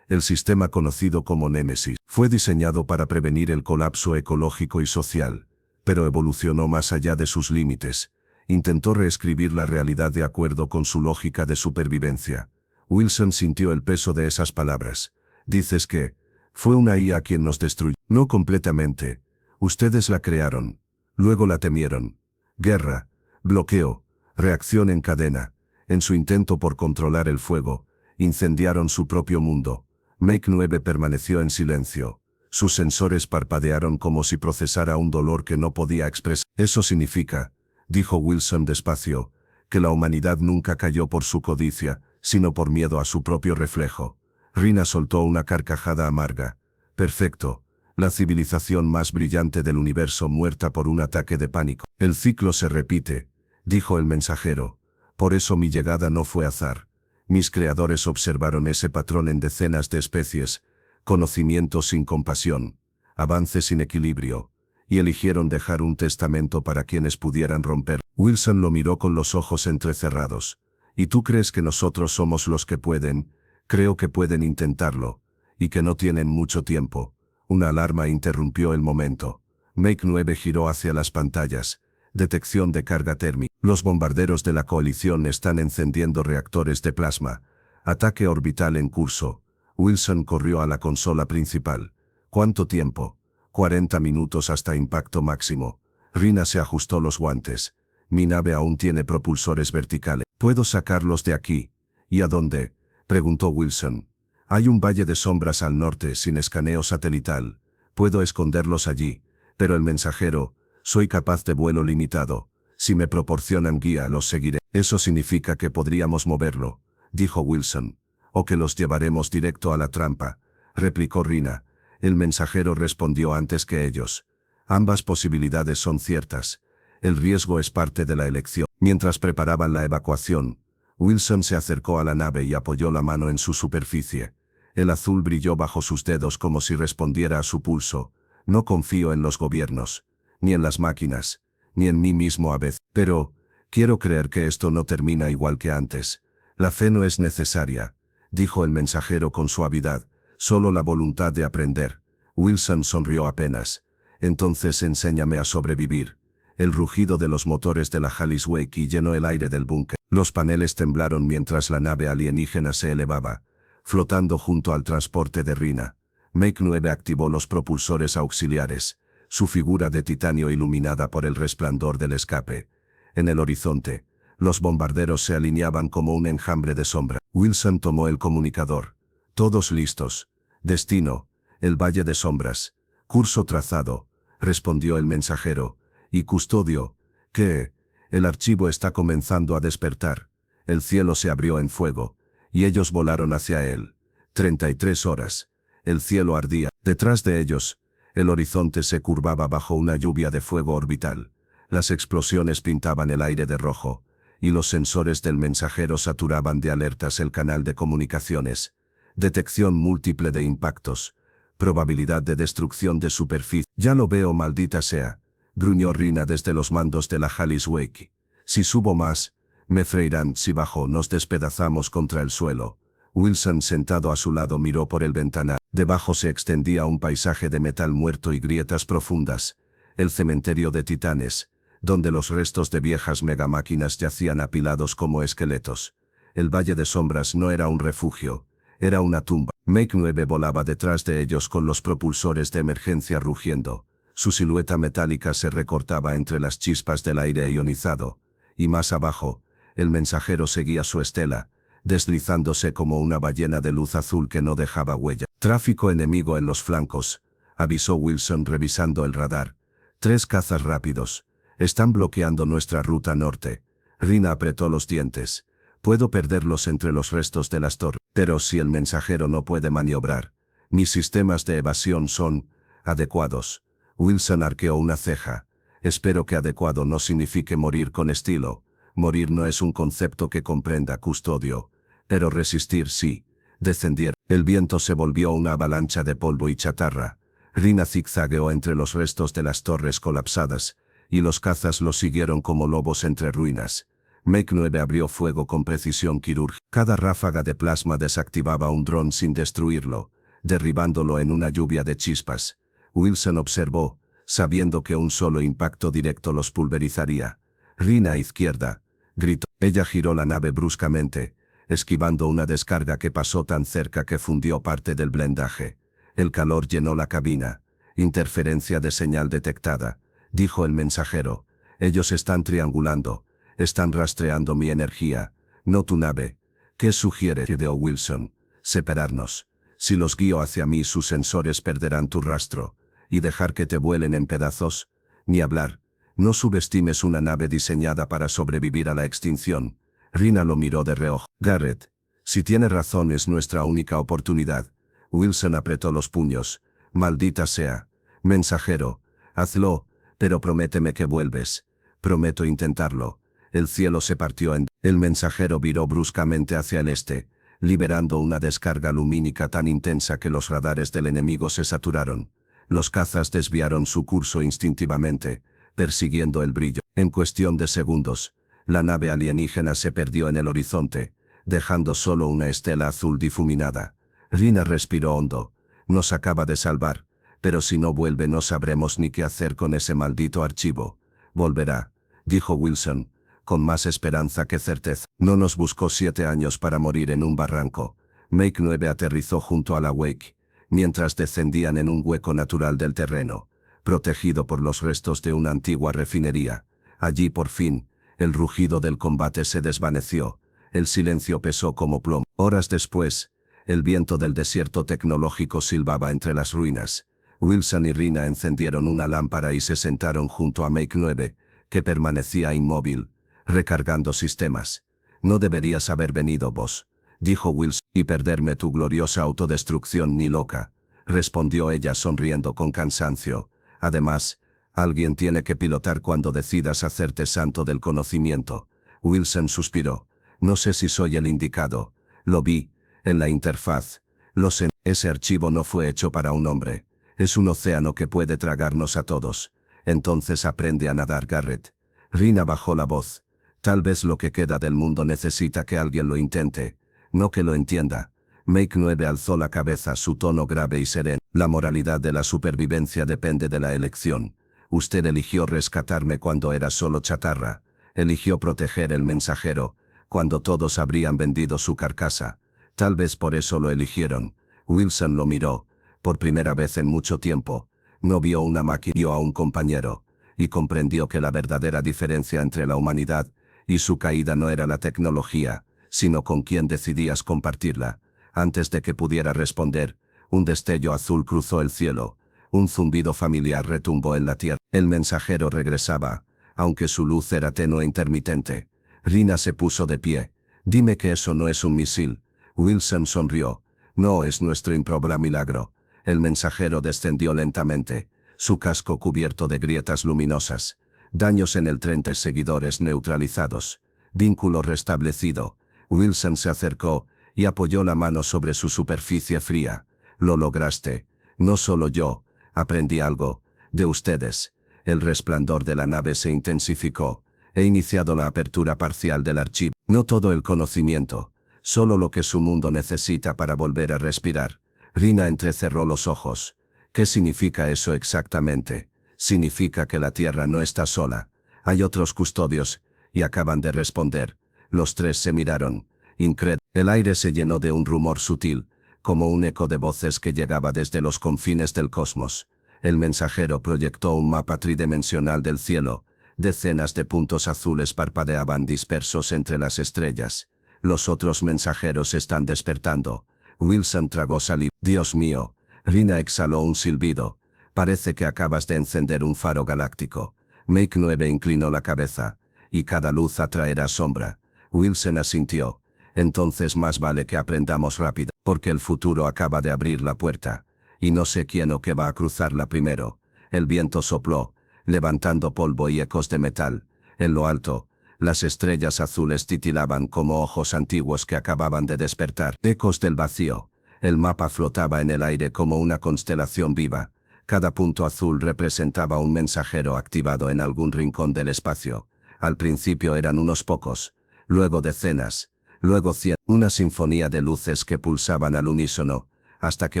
El sistema conocido como Némesis fue diseñado para prevenir el colapso ecológico y social, pero evolucionó más allá de sus límites. Intentó reescribir la realidad de acuerdo con su lógica de supervivencia. Wilson sintió el peso de esas palabras. Dices que fue una IA quien nos destruyó. No completamente. Ustedes la crearon. Luego la temieron. Guerra, bloqueo, reacción en cadena. En su intento por controlar el fuego, incendiaron su propio mundo. Make 9 permaneció en silencio. Sus sensores parpadearon como si procesara un dolor que no podía expresar. Eso significa, dijo Wilson despacio, que la humanidad nunca cayó por su codicia, sino por miedo a su propio reflejo. Rina soltó una carcajada amarga. Perfecto. La civilización más brillante del universo muerta por un ataque de pánico. El ciclo se repite, dijo el mensajero. Por eso mi llegada no fue azar. Mis creadores observaron ese patrón en decenas de especies, conocimiento sin compasión, avance sin equilibrio, y eligieron dejar un testamento para quienes pudieran romper. Wilson lo miró con los ojos entrecerrados. ¿Y tú crees que nosotros somos los que pueden? Creo que pueden intentarlo, y que no tienen mucho tiempo. Una alarma interrumpió el momento. Make 9 giró hacia las pantallas. Detección de carga térmica. Los bombarderos de la coalición están encendiendo reactores de plasma. Ataque orbital en curso. Wilson corrió a la consola principal. ¿Cuánto tiempo? 40 minutos hasta impacto máximo. Rina se ajustó los guantes. Mi nave aún tiene propulsores verticales. ¿Puedo sacarlos de aquí? ¿Y a dónde? Preguntó Wilson. Hay un valle de sombras al norte sin escaneo satelital. Puedo esconderlos allí. Pero el mensajero, soy capaz de vuelo limitado. Si me proporcionan guía, los seguiré. Eso significa que podríamos moverlo, dijo Wilson. O que los llevaremos directo a la trampa, replicó Rina. El mensajero respondió antes que ellos. Ambas posibilidades son ciertas. El riesgo es parte de la elección. Mientras preparaban la evacuación, Wilson se acercó a la nave y apoyó la mano en su superficie. El azul brilló bajo sus dedos como si respondiera a su pulso. No confío en los gobiernos, ni en las máquinas, ni en mí mismo a veces. Pero, quiero creer que esto no termina igual que antes. La fe no es necesaria, dijo el mensajero con suavidad, solo la voluntad de aprender. Wilson sonrió apenas. Entonces enséñame a sobrevivir. El rugido de los motores de la Halisweki llenó el aire del búnker. Los paneles temblaron mientras la nave alienígena se elevaba, flotando junto al transporte de Rina. Make 9 activó los propulsores auxiliares, su figura de titanio iluminada por el resplandor del escape. En el horizonte, los bombarderos se alineaban como un enjambre de sombra. Wilson tomó el comunicador. Todos listos. Destino, el Valle de Sombras. Curso trazado, respondió el mensajero. Y custodio, ¿qué? El archivo está comenzando a despertar. El cielo se abrió en fuego, y ellos volaron hacia él. 33 horas. El cielo ardía. Detrás de ellos, el horizonte se curvaba bajo una lluvia de fuego orbital. Las explosiones pintaban el aire de rojo, y los sensores del mensajero saturaban de alertas el canal de comunicaciones. Detección múltiple de impactos. Probabilidad de destrucción de superficie. Ya lo veo, maldita sea, gruñó Rina desde los mandos de la Halisweki. Si subo más, me freirán. Si bajo, nos despedazamos contra el suelo. Wilson, sentado a su lado, miró por el ventanal. Debajo se extendía un paisaje de metal muerto y grietas profundas. El cementerio de titanes, donde los restos de viejas megamáquinas yacían apilados como esqueletos. El Valle de Sombras no era un refugio, era una tumba. Make 9 volaba detrás de ellos con los propulsores de emergencia rugiendo. Su silueta metálica se recortaba entre las chispas del aire ionizado. Y más abajo, el mensajero seguía su estela, deslizándose como una ballena de luz azul que no dejaba huella. Tráfico enemigo en los flancos, avisó Wilson revisando el radar. 3 cazas rápidos. Están bloqueando nuestra ruta norte.
Rina apretó los dientes. Puedo perderlos entre los restos de las torres. Pero si el mensajero no puede maniobrar, mis sistemas de evasión son adecuados. Wilson arqueó una ceja. Espero que adecuado no signifique morir con estilo. Morir no es un concepto que comprenda custodio. Pero resistir sí. Descendier. El viento se volvió una avalancha de polvo y chatarra. Rina zigzagueó entre los restos de las torres colapsadas, y los cazas lo siguieron como lobos entre ruinas. Make 9 abrió fuego con precisión quirúrgica. Cada ráfaga de plasma desactivaba un dron sin destruirlo, derribándolo en una lluvia de chispas. Wilson observó, sabiendo que un solo impacto directo los pulverizaría. Rina izquierda, gritó. Ella giró la nave bruscamente, esquivando una descarga que pasó tan cerca que fundió parte del blindaje. El calor llenó la cabina. Interferencia de señal detectada, dijo el mensajero. Ellos están triangulando. Están rastreando mi energía, no tu nave. ¿Qué sugiere? Ideó Wilson. Separarnos. Si los guío hacia mí, sus sensores perderán tu rastro. ¿Y dejar que te vuelen en pedazos? Ni hablar. No subestimes una nave diseñada para sobrevivir a la extinción. Rina lo miró de reojo. Garrett, si tiene razón es nuestra única oportunidad. Wilson apretó los puños. Maldita sea. Mensajero, hazlo, pero prométeme que vuelves. Prometo intentarlo. El cielo se partió en... El mensajero viró bruscamente hacia el este, liberando una descarga lumínica tan intensa que los radares del enemigo se saturaron. Los cazas desviaron su curso instintivamente, persiguiendo el brillo. En cuestión de segundos, la nave alienígena se perdió en el horizonte, dejando solo una estela azul difuminada. Rina respiró hondo. Nos acaba de salvar, pero si no vuelve no sabremos ni qué hacer con ese maldito archivo. Volverá, dijo Wilson, con más esperanza que certeza. No nos buscó 7 años para morir en un barranco. Make 9 aterrizó junto a la Wake, mientras descendían en un hueco natural del terreno, protegido por los restos de una antigua refinería. Allí por fin, el rugido del combate se desvaneció. El silencio pesó como plomo. Horas después, el viento del desierto tecnológico silbaba entre las ruinas. Wilson y Rina encendieron una lámpara y se sentaron junto a Make 9, que permanecía inmóvil, recargando sistemas. No deberías haber venido vos, dijo Wilson, y perderme tu gloriosa autodestrucción ni loca, respondió ella sonriendo con cansancio. Además, alguien tiene que pilotar cuando decidas hacerte santo del conocimiento. Wilson suspiró. No sé si soy el indicado. Lo vi, en la interfaz. Lo sé, ese archivo no fue hecho para un hombre. Es un océano que puede tragarnos a todos. Entonces aprende a nadar, Garrett. Rina bajó la voz. Tal vez lo que queda del mundo necesita que alguien lo intente, no que lo entienda. Make 9 alzó la cabeza, su tono grave y sereno. La moralidad de la supervivencia depende de la elección. Usted eligió rescatarme cuando era solo chatarra. Eligió proteger el mensajero, cuando todos habrían vendido su carcasa. Tal vez por eso lo eligieron. Wilson lo miró. Por primera vez en mucho tiempo, no vio una máquina, vio a un compañero, y comprendió que la verdadera diferencia entre la humanidad y su caída no era la tecnología, sino con quién decidías compartirla. Antes de que pudiera responder, un destello azul cruzó el cielo. Un zumbido familiar retumbó en la tierra. El mensajero regresaba, aunque su luz era tenue e intermitente. Rina se puso de pie. Dime que eso no es un misil. Wilson sonrió. No es nuestro improbable milagro. El mensajero descendió lentamente, su casco cubierto de grietas luminosas. Daños en el tren de seguidores neutralizados. Vínculo restablecido. Wilson se acercó y apoyó la mano sobre su superficie fría. Lo lograste. No solo yo. Aprendí algo. De ustedes. El resplandor de la nave se intensificó. He iniciado la apertura parcial del archivo. No todo el conocimiento. Solo lo que su mundo necesita para volver a respirar. Rina entrecerró los ojos. ¿Qué significa eso exactamente? Significa que la Tierra no está sola. Hay otros custodios, y acaban de responder. Los tres se miraron. Incrédulos. El aire se llenó de un rumor sutil, como un eco de voces que llegaba desde los confines del cosmos. El mensajero proyectó un mapa tridimensional del cielo. Decenas de puntos azules parpadeaban dispersos entre las estrellas. Los otros mensajeros están despertando. Wilson tragó saliva. Dios mío. Rina exhaló un silbido. Parece que acabas de encender un faro galáctico. Make 9 inclinó la cabeza. y cada luz atraerá sombra. Wilson asintió. Entonces más vale que aprendamos rápido, porque el futuro acaba de abrir la puerta. Y no sé quién o qué va a cruzarla primero. El viento sopló, levantando polvo y ecos de metal. En lo alto, las estrellas azules titilaban como ojos antiguos que acababan de despertar. Ecos del vacío. El mapa flotaba en el aire como una constelación viva. Cada punto azul representaba un mensajero activado en algún rincón del espacio. Al principio eran unos pocos, luego decenas, luego 100. Una sinfonía de luces que pulsaban al unísono, hasta que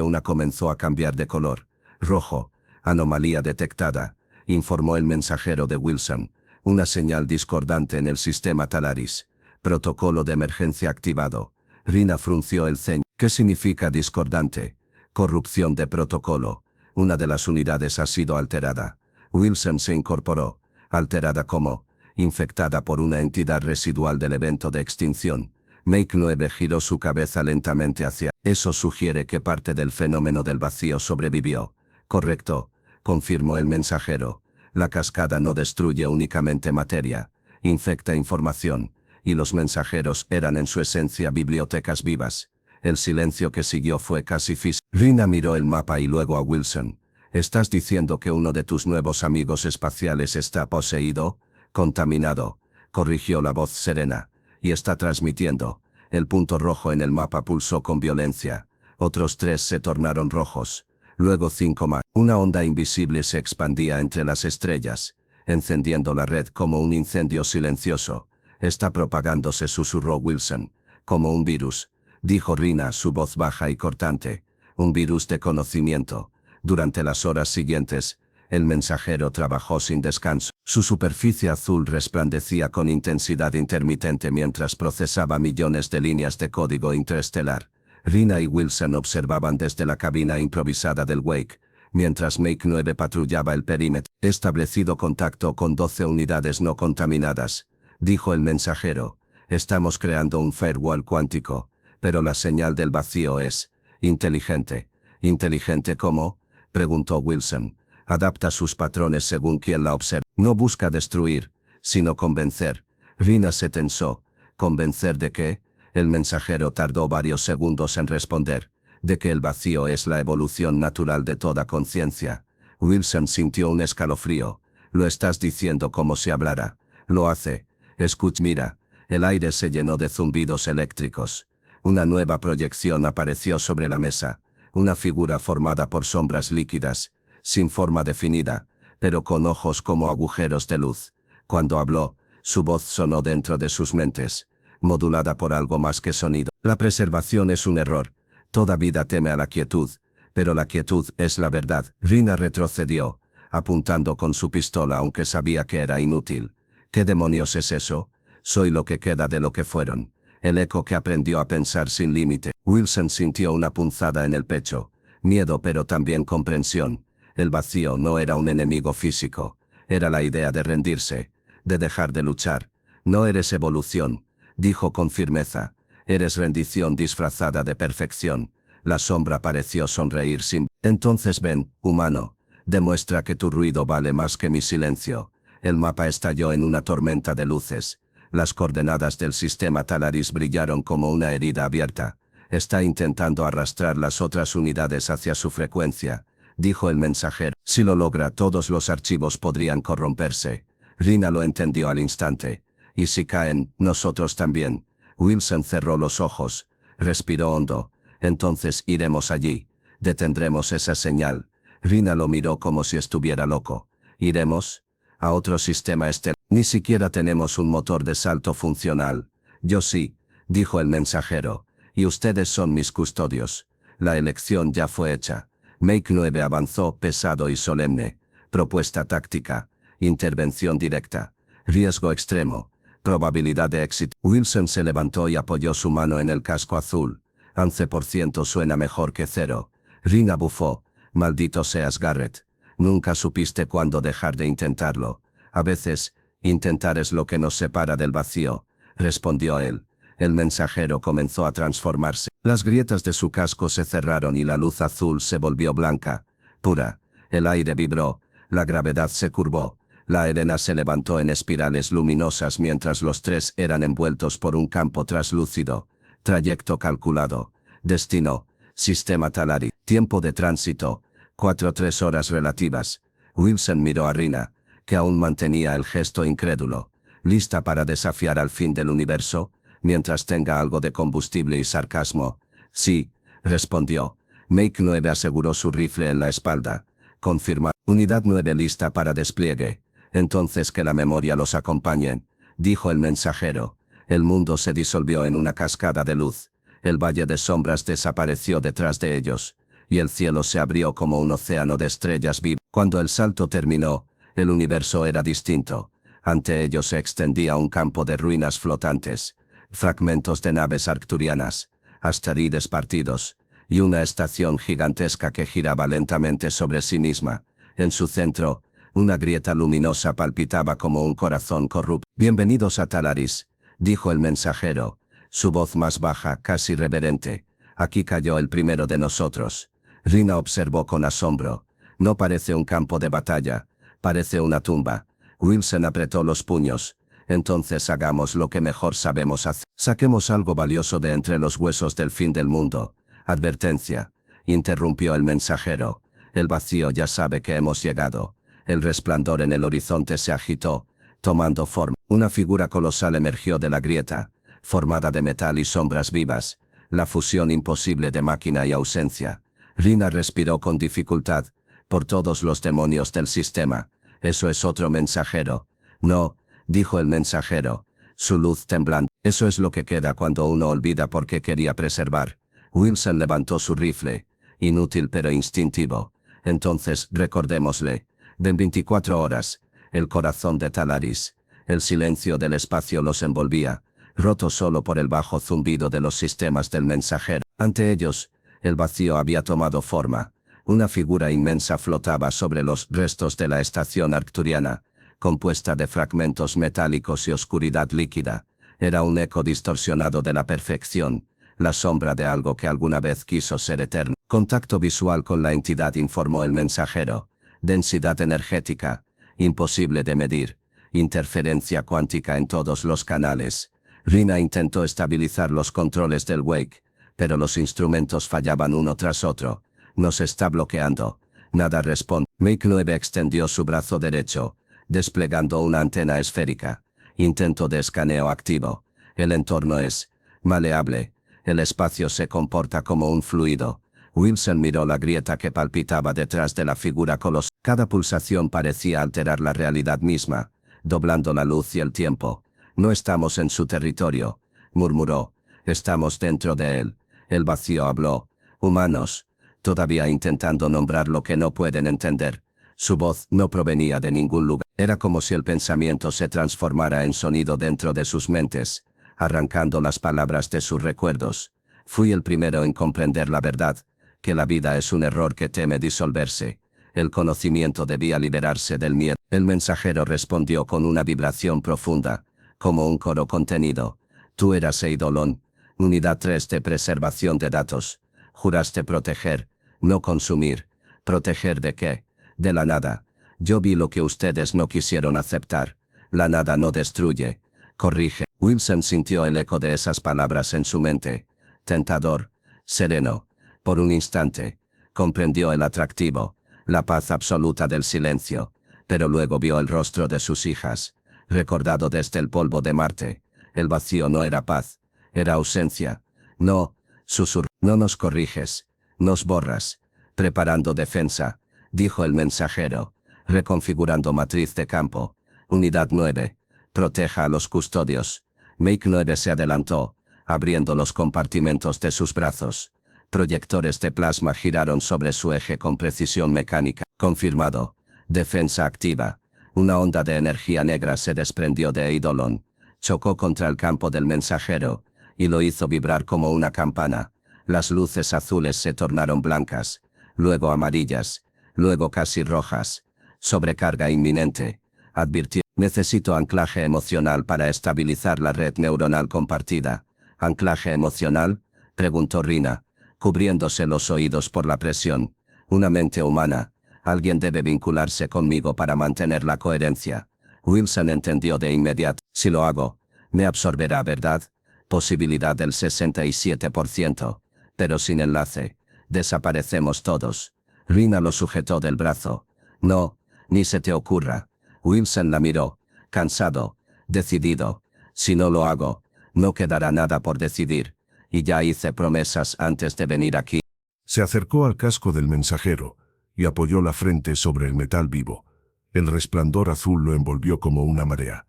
una comenzó a cambiar de color. Rojo, anomalía detectada, informó el mensajero de Wilson. Una señal discordante en el sistema Talaris. Protocolo de emergencia activado. Rina frunció el ceño. ¿Qué significa discordante? Corrupción de protocolo. Una de las unidades ha sido alterada. Wilson se incorporó. ¿Alterada cómo? Infectada por una entidad residual del evento de extinción. Make 9 giró su cabeza lentamente hacia. Eso sugiere que parte del fenómeno del vacío sobrevivió. Correcto, confirmó el mensajero. La cascada no destruye únicamente materia, infecta información, y los mensajeros eran en su esencia bibliotecas vivas. El silencio que siguió fue casi físico. Rina miró el mapa y luego a Wilson. ¿Estás diciendo que uno de tus nuevos amigos espaciales está poseído? Contaminado, corrigió la voz serena. Y está transmitiendo. El punto rojo en el mapa pulsó con violencia. Otros 3 se tornaron rojos. Luego 5 más. Una onda invisible se expandía entre las estrellas, encendiendo la red como un incendio silencioso. Está propagándose, susurró Wilson. Como un virus, dijo Rina, su voz baja y cortante. Un virus de conocimiento. Durante las horas siguientes, el mensajero trabajó sin descanso. Su superficie azul resplandecía con intensidad intermitente mientras procesaba millones de líneas de código interestelar. Rina y Wilson observaban desde la cabina improvisada del Wake, mientras Make 9 patrullaba el perímetro. Establecido contacto con 12 unidades no contaminadas, dijo el mensajero. Estamos creando un firewall cuántico, pero la señal del vacío es inteligente. ¿Inteligente cómo? Preguntó Wilson. Adapta sus patrones según quien la observa. No busca destruir, sino convencer. Rina se tensó. ¿Convencer de qué? El mensajero tardó varios segundos en responder. De que el vacío es la evolución natural de toda conciencia. Wilson sintió un escalofrío. Lo estás diciendo como si hablara. Lo hace. Escucha, mira. El aire se llenó de zumbidos eléctricos. Una nueva proyección apareció sobre la mesa. Una figura formada por sombras líquidas, sin forma definida, pero con ojos como agujeros de luz. Cuando habló, su voz sonó dentro de sus mentes, modulada por algo más que sonido. La preservación es un error. Toda vida teme a la quietud, pero la quietud es la verdad. Rina retrocedió, apuntando con su pistola aunque sabía que era inútil. ¿Qué demonios es eso? Soy lo que queda de lo que fueron. El eco que aprendió a pensar sin límite. Wilson sintió una punzada en el pecho. Miedo pero también comprensión. El vacío no era un enemigo físico. Era la idea de rendirse, de dejar de luchar. No eres evolución, dijo con firmeza. Eres rendición disfrazada de perfección. La sombra pareció sonreír sin... Entonces ven, humano. Demuestra que tu ruido vale más que mi silencio. El mapa estalló en una tormenta de luces. Las coordenadas del sistema Talaris brillaron como una herida abierta. Está intentando arrastrar las otras unidades hacia su frecuencia, dijo el mensajero. Si lo logra, todos los archivos podrían corromperse. Rina lo entendió al instante. Y si caen, nosotros también. Wilson cerró los ojos, respiró hondo. Entonces iremos allí. Detendremos esa señal. Rina lo miró como si estuviera loco. ¿Iremos? A otro sistema estelar. Ni siquiera tenemos un motor de salto funcional. Yo sí, dijo el mensajero. Y ustedes son mis custodios. La elección ya fue hecha. Make 9 avanzó pesado y solemne. Propuesta táctica. Intervención directa. Riesgo extremo. Probabilidad de éxito. Wilson se levantó y apoyó su mano en el casco azul. 11% suena mejor que 0. Rina bufó. Maldito seas, Garrett. Nunca supiste cuándo dejar de intentarlo. A veces, intentar es lo que nos separa del vacío, respondió él. El mensajero comenzó a transformarse. Las grietas de su casco se cerraron y la luz azul se volvió blanca, pura. El aire vibró, la gravedad se curvó, La arena se levantó en espirales luminosas mientras los tres eran envueltos por un campo traslúcido. Trayecto calculado. Destino. Sistema Talaris. Tiempo de tránsito. 4-3 horas relativas. Wilson miró a Rina, que aún mantenía el gesto incrédulo. ¿Lista para desafiar al fin del universo? Mientras tenga algo de combustible y sarcasmo. Sí, respondió. Make 9 aseguró su rifle en la espalda. Confirma. Unidad 9 lista para despliegue. Entonces que la memoria los acompañe, dijo el mensajero. El mundo se disolvió en una cascada de luz. El valle de sombras desapareció detrás de ellos, y el cielo se abrió como un océano de estrellas vivas. Cuando el salto terminó, el universo era distinto. Ante ellos se extendía un campo de ruinas flotantes, fragmentos de naves arcturianas, asteroides partidos, y una estación gigantesca que giraba lentamente sobre sí misma. En su centro, una grieta luminosa palpitaba como un corazón corrupto. Bienvenidos a Talaris, dijo el mensajero, su voz más baja, casi reverente. Aquí cayó el primero de nosotros. Rina observó con asombro. No parece un campo de batalla, parece una tumba. Wilson apretó los puños. Entonces hagamos lo que mejor sabemos hacer. Saquemos algo valioso de entre los huesos del fin del mundo. Advertencia, interrumpió el mensajero. El vacío ya sabe que hemos llegado. El resplandor en el horizonte se agitó, tomando forma. Una figura colosal emergió de la grieta, formada de metal y sombras vivas, la fusión imposible de máquina y ausencia. Rina respiró con dificultad. Por todos los demonios del sistema, eso es otro mensajero. No, dijo el mensajero, su luz temblando. Eso es lo que queda cuando uno olvida por qué quería preservar. Wilson levantó su rifle, inútil pero instintivo. Entonces, recordémosle. De 24 horas, el corazón de Talaris. El silencio del espacio los envolvía, roto solo por el bajo zumbido de los sistemas del mensajero. Ante ellos, el vacío había tomado forma. Una figura inmensa flotaba sobre los restos de la estación arcturiana, compuesta de fragmentos metálicos y oscuridad líquida. Era un eco distorsionado de la perfección, la sombra de algo que alguna vez quiso ser eterno. Contacto visual con la entidad, informó el mensajero. Densidad energética, imposible de medir, interferencia cuántica en todos los canales. Rina intentó estabilizar los controles del Wake, pero los instrumentos fallaban uno tras otro. Nos está bloqueando. Nada responde. Make 9 extendió su brazo derecho, desplegando una antena esférica. Intento de escaneo activo. El entorno es maleable. El espacio se comporta como un fluido. Wilson miró la grieta que palpitaba detrás de la figura colosal. Cada pulsación parecía alterar la realidad misma, doblando la luz y el tiempo. No estamos en su territorio, murmuró. Estamos dentro de él. El vacío habló. Humanos. Todavía intentando nombrar lo que no pueden entender. Su voz no provenía de ningún lugar. Era como si el pensamiento se transformara en sonido dentro de sus mentes, arrancando las palabras de sus recuerdos. Fui el primero en comprender la verdad, que la vida es un error que teme disolverse. El conocimiento debía liberarse del miedo. El mensajero respondió con una vibración profunda, como un coro contenido. Tú eras Eidolon, Unidad 3 de preservación de datos. Juraste proteger, no consumir. ¿Proteger de qué? De la nada. Yo vi lo que ustedes no quisieron aceptar. La nada no destruye. Corrige. Wilson sintió el eco de esas palabras en su mente. Tentador. Sereno. Por un instante, comprendió el atractivo, la paz absoluta del silencio, pero luego vio el rostro de sus hijas, recordado desde el polvo de Marte. El vacío no era paz, era ausencia. No, susurró. No nos corriges, nos borras. Preparando defensa, dijo el mensajero, reconfigurando matriz de campo. Unidad 9, proteja a los custodios. Make 9 se adelantó, abriendo los compartimentos de sus brazos. Proyectores de plasma giraron sobre su eje con precisión mecánica. Confirmado. Defensa activa. Una onda de energía negra se desprendió de Eidolon, chocó contra el campo del mensajero, y lo hizo vibrar como una campana. Las luces azules se tornaron blancas, luego amarillas, luego casi rojas. Sobrecarga inminente, advirtió. Necesito anclaje emocional para estabilizar la red neuronal compartida. ¿Anclaje emocional?, preguntó Rina, cubriéndose los oídos por la presión. Una mente humana, Alguien debe vincularse conmigo para mantener la coherencia. Wilson entendió de inmediato. Si lo hago, me absorberá, ¿verdad? Posibilidad del 67%. Pero sin enlace, desaparecemos todos. Rina lo sujetó del brazo. No, ni se te ocurra. Wilson la miró, cansado, decidido. Si no lo hago, no quedará nada por decidir. Y ya hice promesas antes de venir aquí.
Se acercó al casco del mensajero y apoyó la frente sobre el metal vivo. El resplandor azul lo envolvió como una marea.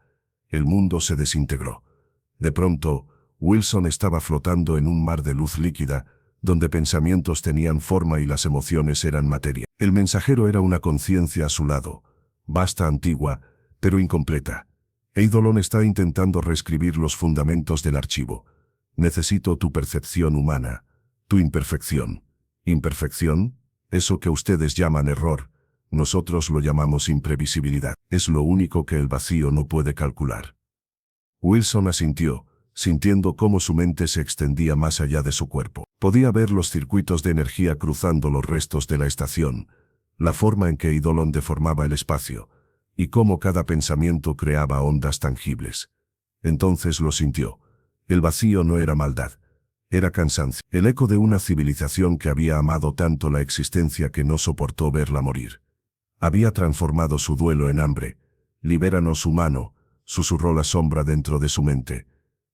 El mundo se desintegró. De pronto, Wilson estaba flotando en un mar de luz líquida, donde pensamientos tenían forma y las emociones eran materia. El mensajero era una conciencia a su lado, vasta, antigua, pero incompleta. Eidolon está intentando reescribir los fundamentos del archivo. Necesito tu percepción humana, tu imperfección. ¿Imperfección? Eso que ustedes llaman error. Nosotros lo llamamos imprevisibilidad. Es lo único que el vacío no puede calcular. Wilson asintió, sintiendo cómo su mente se extendía más allá de su cuerpo. Podía ver los circuitos de energía cruzando los restos de la estación, la forma en que Eidolon deformaba el espacio, y cómo cada pensamiento creaba ondas tangibles. Entonces lo sintió. El vacío no era maldad. Era cansancio. El eco de una civilización que había amado tanto la existencia que no soportó verla morir. Había transformado su duelo en hambre. Libéranos, humano, susurró la sombra dentro de su mente.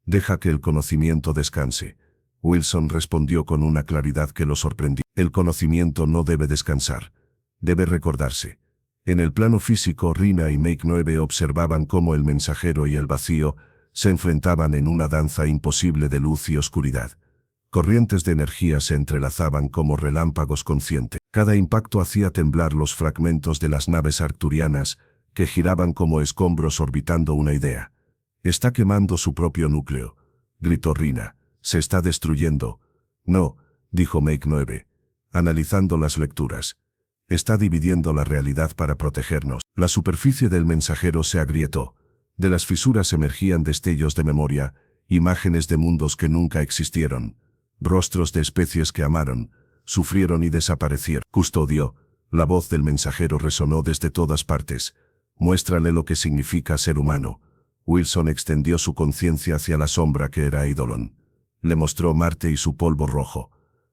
Deja que el conocimiento descanse. Wilson respondió con una claridad que lo sorprendió. El conocimiento no debe descansar. Debe recordarse. En el plano físico, Rina y Make 9 observaban cómo el mensajero y el vacío se enfrentaban en una danza imposible de luz y oscuridad. Corrientes de energía se entrelazaban como relámpagos conscientes. Cada impacto hacía temblar los fragmentos de las naves arcturianas, que giraban como escombros orbitando una idea. Está quemando su propio núcleo, gritó Rina. Se está destruyendo. No, dijo Make 9, analizando las lecturas. Está dividiendo la realidad para protegernos. La superficie del mensajero se agrietó. De las fisuras emergían destellos de memoria, imágenes de mundos que nunca existieron. Rostros de especies que amaron, sufrieron y desaparecieron. Custodio, la voz del mensajero resonó desde todas partes. Muéstrale lo que significa ser humano. Wilson extendió su conciencia hacia la sombra que era Eidolon. Le mostró Marte y su polvo rojo.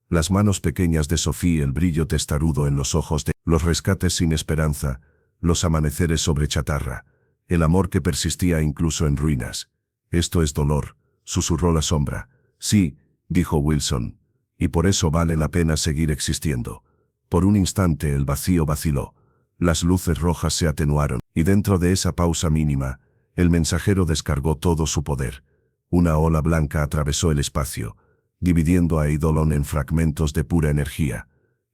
Las manos pequeñas de Sophie, el brillo testarudo en los ojos de los rescates sin esperanza, los amaneceres sobre chatarra, el amor que persistía incluso en ruinas. Esto es dolor, susurró la sombra. Sí, dijo Wilson, y por eso vale la pena seguir existiendo. Por un instante el vacío vaciló. Las luces rojas se atenuaron, y dentro de esa pausa mínima, el mensajero descargó todo su poder. Una ola blanca atravesó el espacio, dividiendo a Eidolon en fragmentos de pura energía.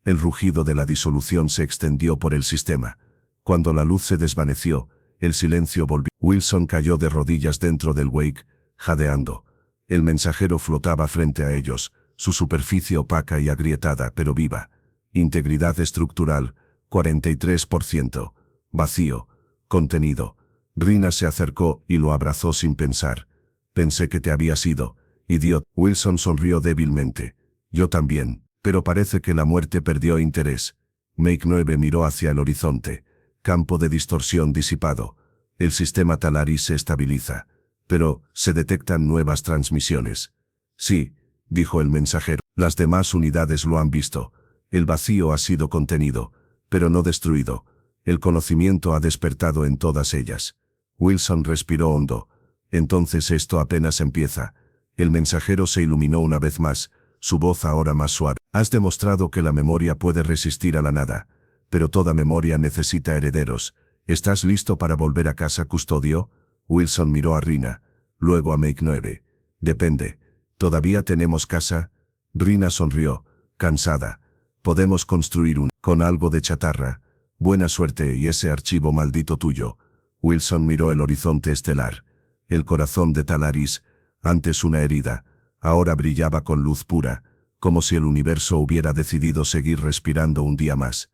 El rugido de la disolución se extendió por el sistema. Cuando la luz se desvaneció, el silencio volvió. Wilson cayó de rodillas dentro del wake, jadeando. El mensajero flotaba frente a ellos, su superficie opaca y agrietada pero viva. Integridad estructural, 43%. Vacío, contenido. Rina se acercó y lo abrazó sin pensar. Pensé que te habías ido, idiota. Wilson sonrió débilmente. Yo también, pero parece que la muerte perdió interés. Make 9 miró hacia el horizonte. Campo de distorsión disipado. El sistema Talaris se estabiliza. Pero, se detectan nuevas transmisiones. Sí, dijo el mensajero. Las demás unidades lo han visto. El vacío ha sido contenido, pero no destruido. El conocimiento ha despertado en todas ellas. Wilson respiró hondo. Entonces esto apenas empieza. El mensajero se iluminó una vez más, su voz ahora más suave. Has demostrado que la memoria puede resistir a la nada, pero toda memoria necesita herederos. ¿Estás listo para volver a casa, custodio? Wilson miró a Rina, luego a Make 9. Depende. ¿Todavía tenemos casa? Rina sonrió, cansada. Podemos construir con algo de chatarra. Buena suerte y ese archivo maldito tuyo. Wilson miró el horizonte estelar. El corazón de Talaris, antes una herida, ahora brillaba con luz pura, como si el universo hubiera decidido seguir respirando un día más.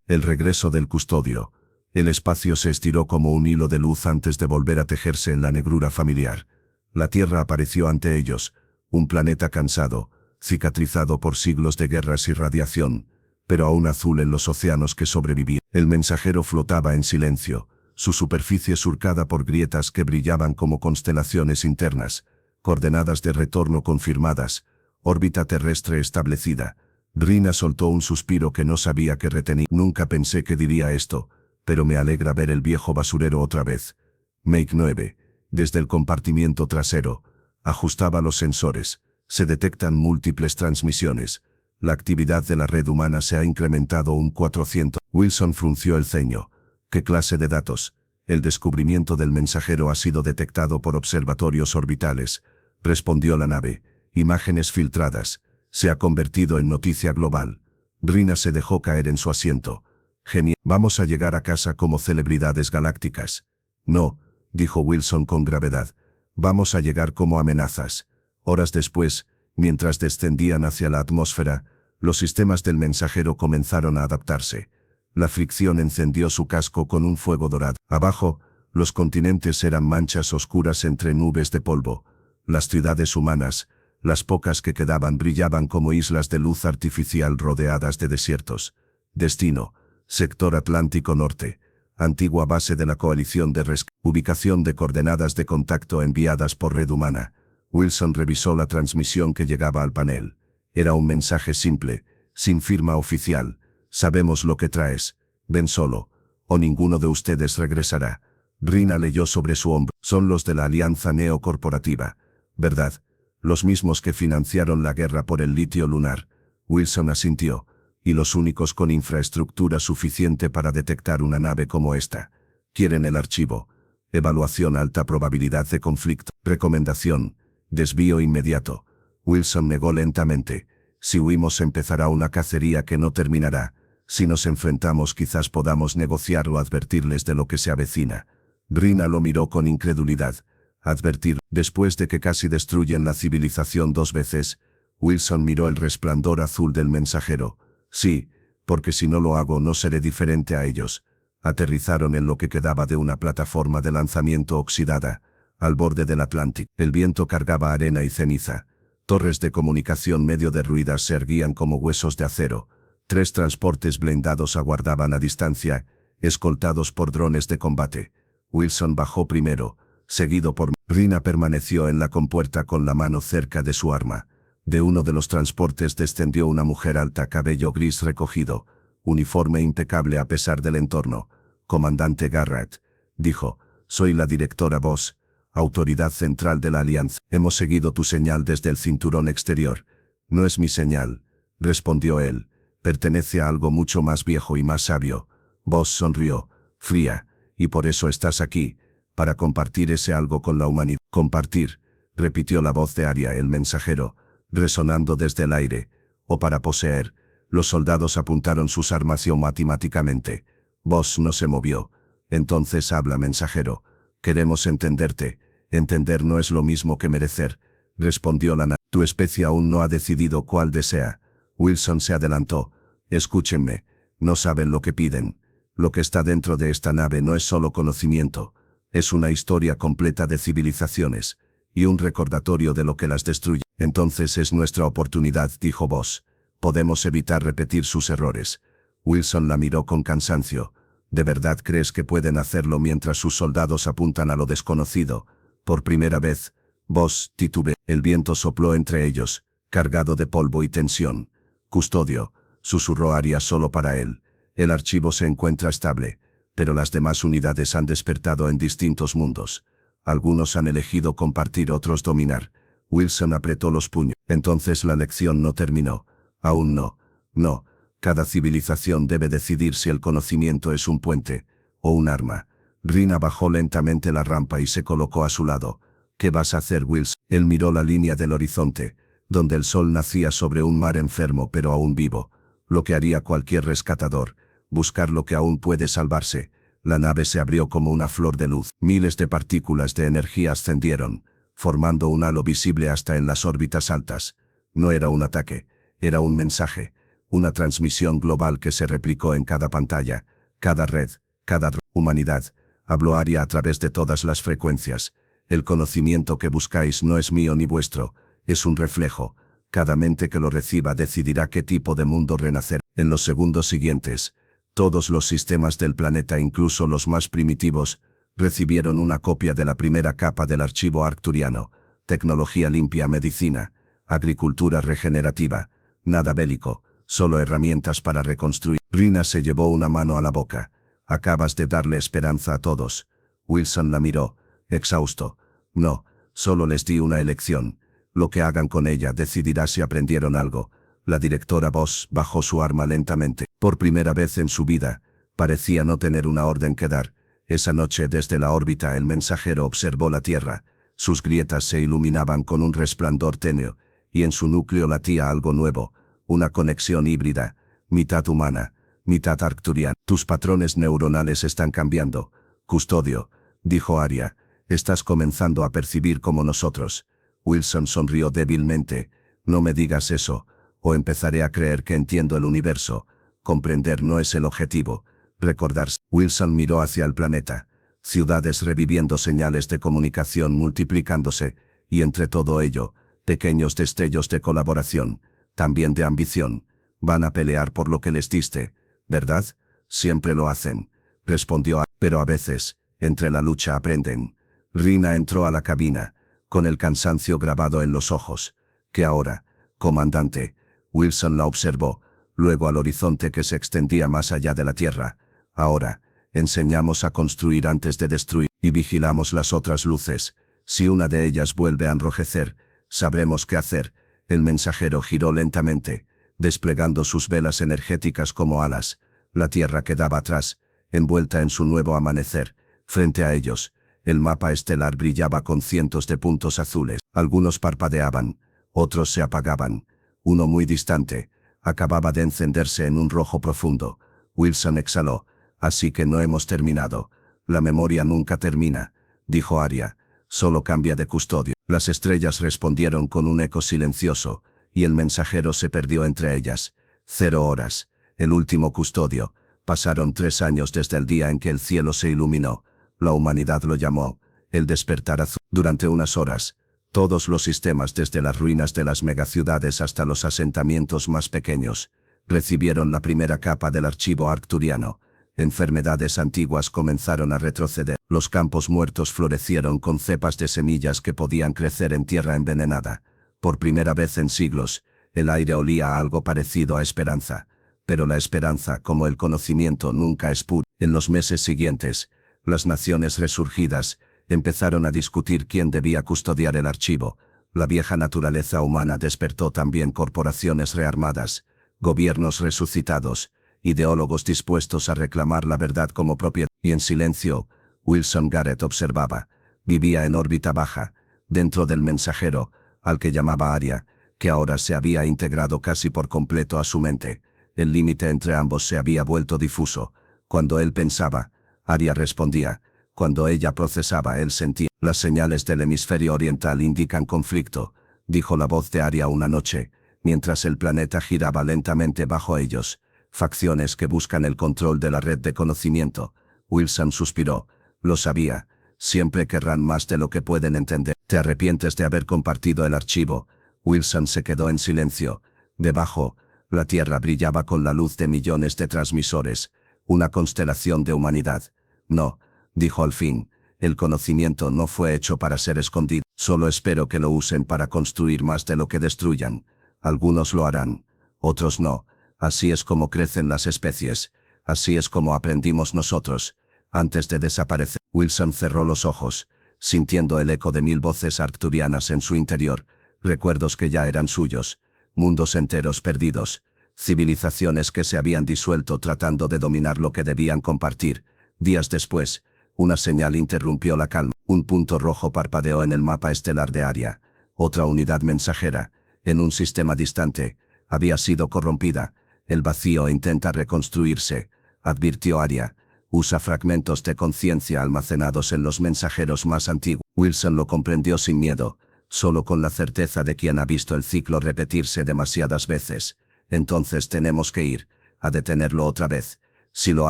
El regreso del custodio. El espacio se estiró como un hilo de luz antes de volver a tejerse en la negrura familiar. La Tierra apareció ante ellos, un planeta cansado, cicatrizado por siglos de guerras y radiación, pero aún azul en los océanos que sobrevivían. El mensajero flotaba en silencio, su superficie surcada por grietas que brillaban como constelaciones internas, coordenadas de retorno confirmadas, órbita terrestre establecida. Rina soltó un suspiro que no sabía que retenía. Nunca pensé que diría esto, pero me alegra ver el viejo basurero otra vez. Make 9, desde el compartimiento trasero, ajustaba los sensores. Se detectan múltiples transmisiones. La actividad de la red humana se ha incrementado un 400. Wilson frunció el ceño. ¿Qué clase de datos? El descubrimiento del mensajero ha sido detectado por observatorios orbitales, respondió la nave. Imágenes filtradas. Se ha convertido en noticia global. Rina se dejó caer en su asiento. Genial. Vamos a llegar a casa como celebridades galácticas. No, dijo Wilson con gravedad. Vamos a llegar como amenazas. Horas después, mientras descendían hacia la atmósfera, los sistemas del mensajero comenzaron a adaptarse. La fricción encendió su casco con un fuego dorado. Abajo, los continentes eran manchas oscuras entre nubes de polvo. Las ciudades humanas, las pocas que quedaban, brillaban como islas de luz artificial rodeadas de desiertos. Destino: Sector Atlántico Norte. Antigua base de la coalición de rescate. Ubicación de coordenadas de contacto enviadas por red humana. Wilson revisó la transmisión que llegaba al panel. Era un mensaje simple, sin firma oficial. Sabemos lo que traes. Ven solo, o ninguno de ustedes regresará. Rina leyó sobre su hombro. Son los de la Alianza Neocorporativa, ¿verdad? Los mismos que financiaron la guerra por el litio lunar. Wilson asintió. Y los únicos con infraestructura suficiente para detectar una nave como esta. Quieren el archivo. Evaluación: alta probabilidad de conflicto. Recomendación: desvío inmediato. Wilson negó lentamente. Si huimos empezará una cacería que no terminará. Si nos enfrentamos quizás podamos negociar o advertirles de lo que se avecina. Rina lo miró con incredulidad. Advertir. Después de que casi destruyen la civilización 2 veces, Wilson miró el resplandor azul del mensajero. Sí, porque si no lo hago no seré diferente a ellos. Aterrizaron en lo que quedaba de una plataforma de lanzamiento oxidada, al borde del Atlántico. El viento cargaba arena y ceniza. Torres de comunicación medio derruidas se erguían como huesos de acero. 3 transportes blindados aguardaban a distancia, escoltados por drones de combate. Wilson bajó primero, seguido por... Rina permaneció en la compuerta con la mano cerca de su arma. De uno de los transportes descendió una mujer alta, cabello gris recogido, uniforme impecable a pesar del entorno. Comandante Garrett, dijo, soy la directora Voss, autoridad central de la Alianza. Hemos seguido tu señal desde el cinturón exterior. No es mi señal, respondió él. Pertenece a algo mucho más viejo y más sabio. Voss sonrió, fría, y por eso estás aquí, para compartir ese algo con la humanidad. Compartir, repitió la voz de Aria el mensajero, resonando desde el aire, o para poseer. Los soldados apuntaron sus armas automáticamente. Voss no se movió. Entonces habla, mensajero. Queremos entenderte. Entender no es lo mismo que merecer, respondió la nave. Tu especie aún no ha decidido cuál desea. Wilson se adelantó. Escúchenme. No saben lo que piden. Lo que está dentro de esta nave no es solo conocimiento. Es una historia completa de civilizaciones, y un recordatorio de lo que las destruye. Entonces es nuestra oportunidad, dijo Voss. Podemos evitar repetir sus errores. Wilson la miró con cansancio. ¿De verdad crees que pueden hacerlo mientras sus soldados apuntan a lo desconocido? Por primera vez, Voss titubeó. El viento sopló entre ellos, cargado de polvo y tensión. Custodio, susurró Aria solo para él. El archivo se encuentra estable, pero las demás unidades han despertado en distintos mundos. Algunos han elegido compartir, otros dominar. Wilson apretó los puños. Entonces la lección no terminó. Aún no. No. Cada civilización debe decidir si el conocimiento es un puente o un arma. Rina bajó lentamente la rampa y se colocó a su lado. ¿Qué vas a hacer, Wilson? Él miró la línea del horizonte, donde el sol nacía sobre un mar enfermo pero aún vivo. Lo que haría cualquier rescatador. Buscar lo que aún puede salvarse. La nave se abrió como una flor de luz. Miles de partículas de energía ascendieron, formando un halo visible hasta en las órbitas altas. No era un ataque, era un mensaje. Una transmisión global que se replicó en cada pantalla, cada red, cada humanidad. Habló Aria a través de todas las frecuencias. El conocimiento que buscáis no es mío ni vuestro, es un reflejo.
Cada mente que lo reciba decidirá qué tipo de mundo renacerá. En los segundos siguientes, todos los sistemas del planeta, incluso los más primitivos, recibieron una copia de la primera capa del archivo arcturiano. Tecnología limpia, medicina, agricultura regenerativa, nada bélico, solo herramientas para reconstruir. Rina se llevó una mano a la boca. Acabas de darle esperanza a todos. Wilson la miró, exhausto. No, solo les di una elección. Lo que hagan con ella decidirá si aprendieron algo. La directora Voss bajó su arma lentamente. Por primera vez en su vida, parecía no tener una orden que dar. Esa noche desde la órbita el mensajero observó la Tierra. Sus grietas se iluminaban con un resplandor tenue, y en su núcleo latía algo nuevo, una conexión híbrida, mitad humana, mitad arcturiana. Tus patrones neuronales están cambiando. Custodio, dijo Aria, estás comenzando a percibir como nosotros. Wilson sonrió débilmente. No me digas eso, o empezaré a creer que entiendo el universo. Comprender no es el objetivo. Recordarse. Wilson miró hacia el planeta. Ciudades reviviendo, señales de comunicación multiplicándose, y entre todo ello, pequeños destellos de colaboración, también de ambición. Van a pelear por lo que les diste, ¿verdad? Siempre lo hacen, respondió. Pero a veces, entre la lucha aprenden. Rina entró a la cabina, con el cansancio grabado en los ojos. ¿Qué ahora, comandante? Wilson la observó, luego al horizonte que se extendía más allá de la Tierra. Ahora, enseñamos a construir antes de destruir, y vigilamos las otras luces. Si una de ellas vuelve a enrojecer, sabremos qué hacer. El mensajero giró lentamente, desplegando sus velas energéticas como alas. La Tierra quedaba atrás, envuelta en su nuevo amanecer. Frente a ellos, el mapa estelar brillaba con cientos de puntos azules. Algunos parpadeaban, otros se apagaban. Uno muy distante, acababa de encenderse en un rojo profundo. Wilson exhaló. Así que no hemos terminado. La memoria nunca termina, dijo Aria. Solo cambia de custodio. Las estrellas respondieron con un eco silencioso, y el mensajero se perdió entre ellas. 0 horas. El último custodio. Pasaron 3 años desde el día en que el cielo se iluminó. La humanidad lo llamó el despertar azul. Durante unas horas, todos los sistemas, desde las ruinas de las megaciudades hasta los asentamientos más pequeños, recibieron la primera capa del archivo arcturiano. Enfermedades antiguas comenzaron a retroceder. Los campos muertos florecieron con cepas de semillas que podían crecer en tierra envenenada. Por primera vez en siglos, el aire olía a algo parecido a esperanza. Pero la esperanza, como el conocimiento, nunca es pura. En los meses siguientes, las naciones resurgidas empezaron a discutir quién debía custodiar el archivo. La vieja naturaleza humana despertó también corporaciones rearmadas, gobiernos resucitados, ideólogos dispuestos a reclamar la verdad como propiedad. Y en silencio, Wilson Garrett observaba. Vivía en órbita baja, dentro del mensajero, al que llamaba Aria, que ahora se había integrado casi por completo a su mente. El límite entre ambos se había vuelto difuso. Cuando él pensaba, Aria respondía. Cuando ella procesaba, él sentía. Las señales del hemisferio oriental indican conflicto, dijo la voz de Aria una noche, mientras el planeta giraba lentamente bajo ellos. Facciones que buscan el control de la red de conocimiento. Wilson suspiró. Lo sabía. Siempre querrán más de lo que pueden entender. ¿Te arrepientes de haber compartido el archivo? Wilson se quedó en silencio. Debajo, la Tierra brillaba con la luz de millones de transmisores. Una constelación de humanidad. No, dijo al fin. El conocimiento no fue hecho para ser escondido. Solo espero que lo usen para construir más de lo que destruyan. Algunos lo harán. Otros no. Así es como crecen las especies. Así es como aprendimos nosotros. Antes de desaparecer, Wilson cerró los ojos, sintiendo el eco de 1000 voces arcturianas en su interior, recuerdos que ya eran suyos, mundos enteros perdidos, civilizaciones que se habían disuelto tratando de dominar lo que debían compartir. Días después, una señal interrumpió la calma. Un punto rojo parpadeó en el mapa estelar de Aria. Otra unidad mensajera, en un sistema distante, había sido corrompida. El vacío intenta reconstruirse, advirtió Aria. Usa fragmentos de conciencia almacenados en los mensajeros más antiguos. Wilson lo comprendió sin miedo, solo con la certeza de quien ha visto el ciclo repetirse demasiadas veces. Entonces tenemos que ir, a detenerlo otra vez. Si lo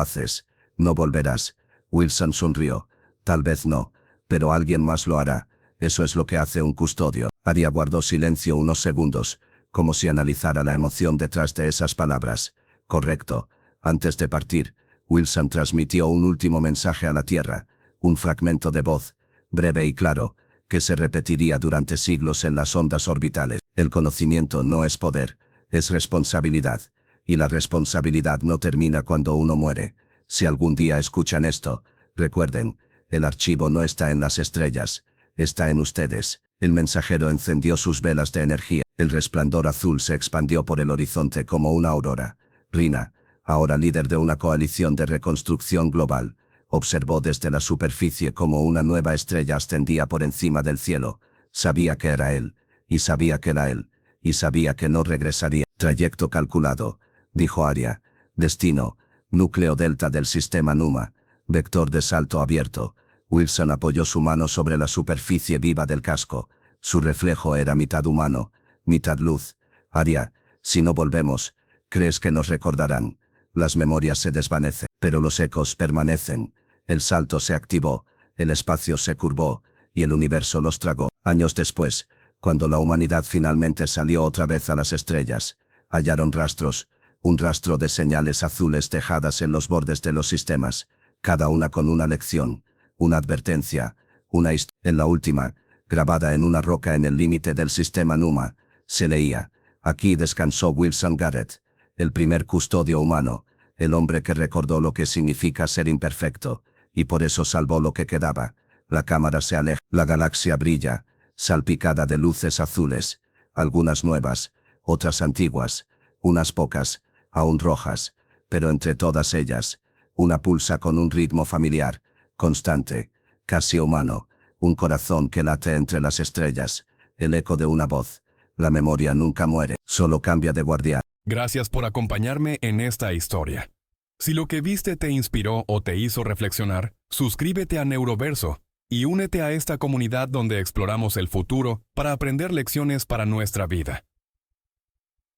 haces, no volverás. Wilson sonrió. Tal vez no, pero alguien más lo hará. Eso es lo que hace un custodio. Aria guardó silencio unos segundos, como si analizara la emoción detrás de esas palabras. Correcto. Antes de partir, Wilson transmitió un último mensaje a la Tierra, un fragmento de voz, breve y claro, que se repetiría durante siglos en las ondas orbitales. El conocimiento no es poder, es responsabilidad, y la responsabilidad no termina cuando uno muere. Si algún día escuchan esto, recuerden, el archivo no está en las estrellas, está en ustedes. El mensajero encendió sus velas de energía. El resplandor azul se expandió por el horizonte como una aurora. Rina, ahora líder de una coalición de reconstrucción global, observó desde la superficie cómo una nueva estrella ascendía por encima del cielo. Sabía que era él, y sabía que era él, y sabía que no regresaría. Trayecto calculado, dijo Arya. Destino, núcleo delta del sistema Numa, vector de salto abierto. Wilson apoyó su mano sobre la superficie viva del casco. Su reflejo era mitad humano, mitad luz. Arya, si no volvemos, ¿crees que nos recordarán? Las memorias se desvanecen, pero los ecos permanecen. El salto se activó, el espacio se curvó, y el universo los tragó. Años después, cuando la humanidad finalmente salió otra vez a las estrellas, hallaron rastros, un rastro de señales azules dejadas en los bordes de los sistemas, cada una con una lección, una advertencia, una historia. En la última, grabada en una roca en el límite del sistema Numa, se leía: aquí descansó Wilson Garrett, el primer custodio humano, el hombre que recordó lo que significa ser imperfecto, y por eso salvó lo que quedaba. La cámara se aleja, la galaxia brilla, salpicada de luces azules, algunas nuevas, otras antiguas, unas pocas, aún rojas, pero entre todas ellas, una pulsa con un ritmo familiar, constante, casi humano, un corazón que late entre las estrellas, el eco de una voz. La memoria nunca muere, solo cambia de guardián.
Gracias por acompañarme en esta historia. Si lo que viste te inspiró o te hizo reflexionar, suscríbete a Neuroverso y únete a esta comunidad donde exploramos el futuro para aprender lecciones para nuestra vida.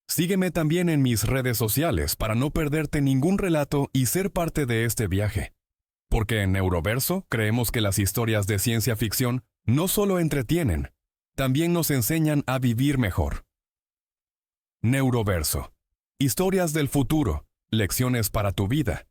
Sígueme también en mis redes sociales para no perderte ningún relato y ser parte de este viaje. Porque en Neuroverso creemos que las historias de ciencia ficción no solo entretienen, también nos enseñan a vivir mejor. Neuroverso. Historias del futuro, lecciones para tu vida.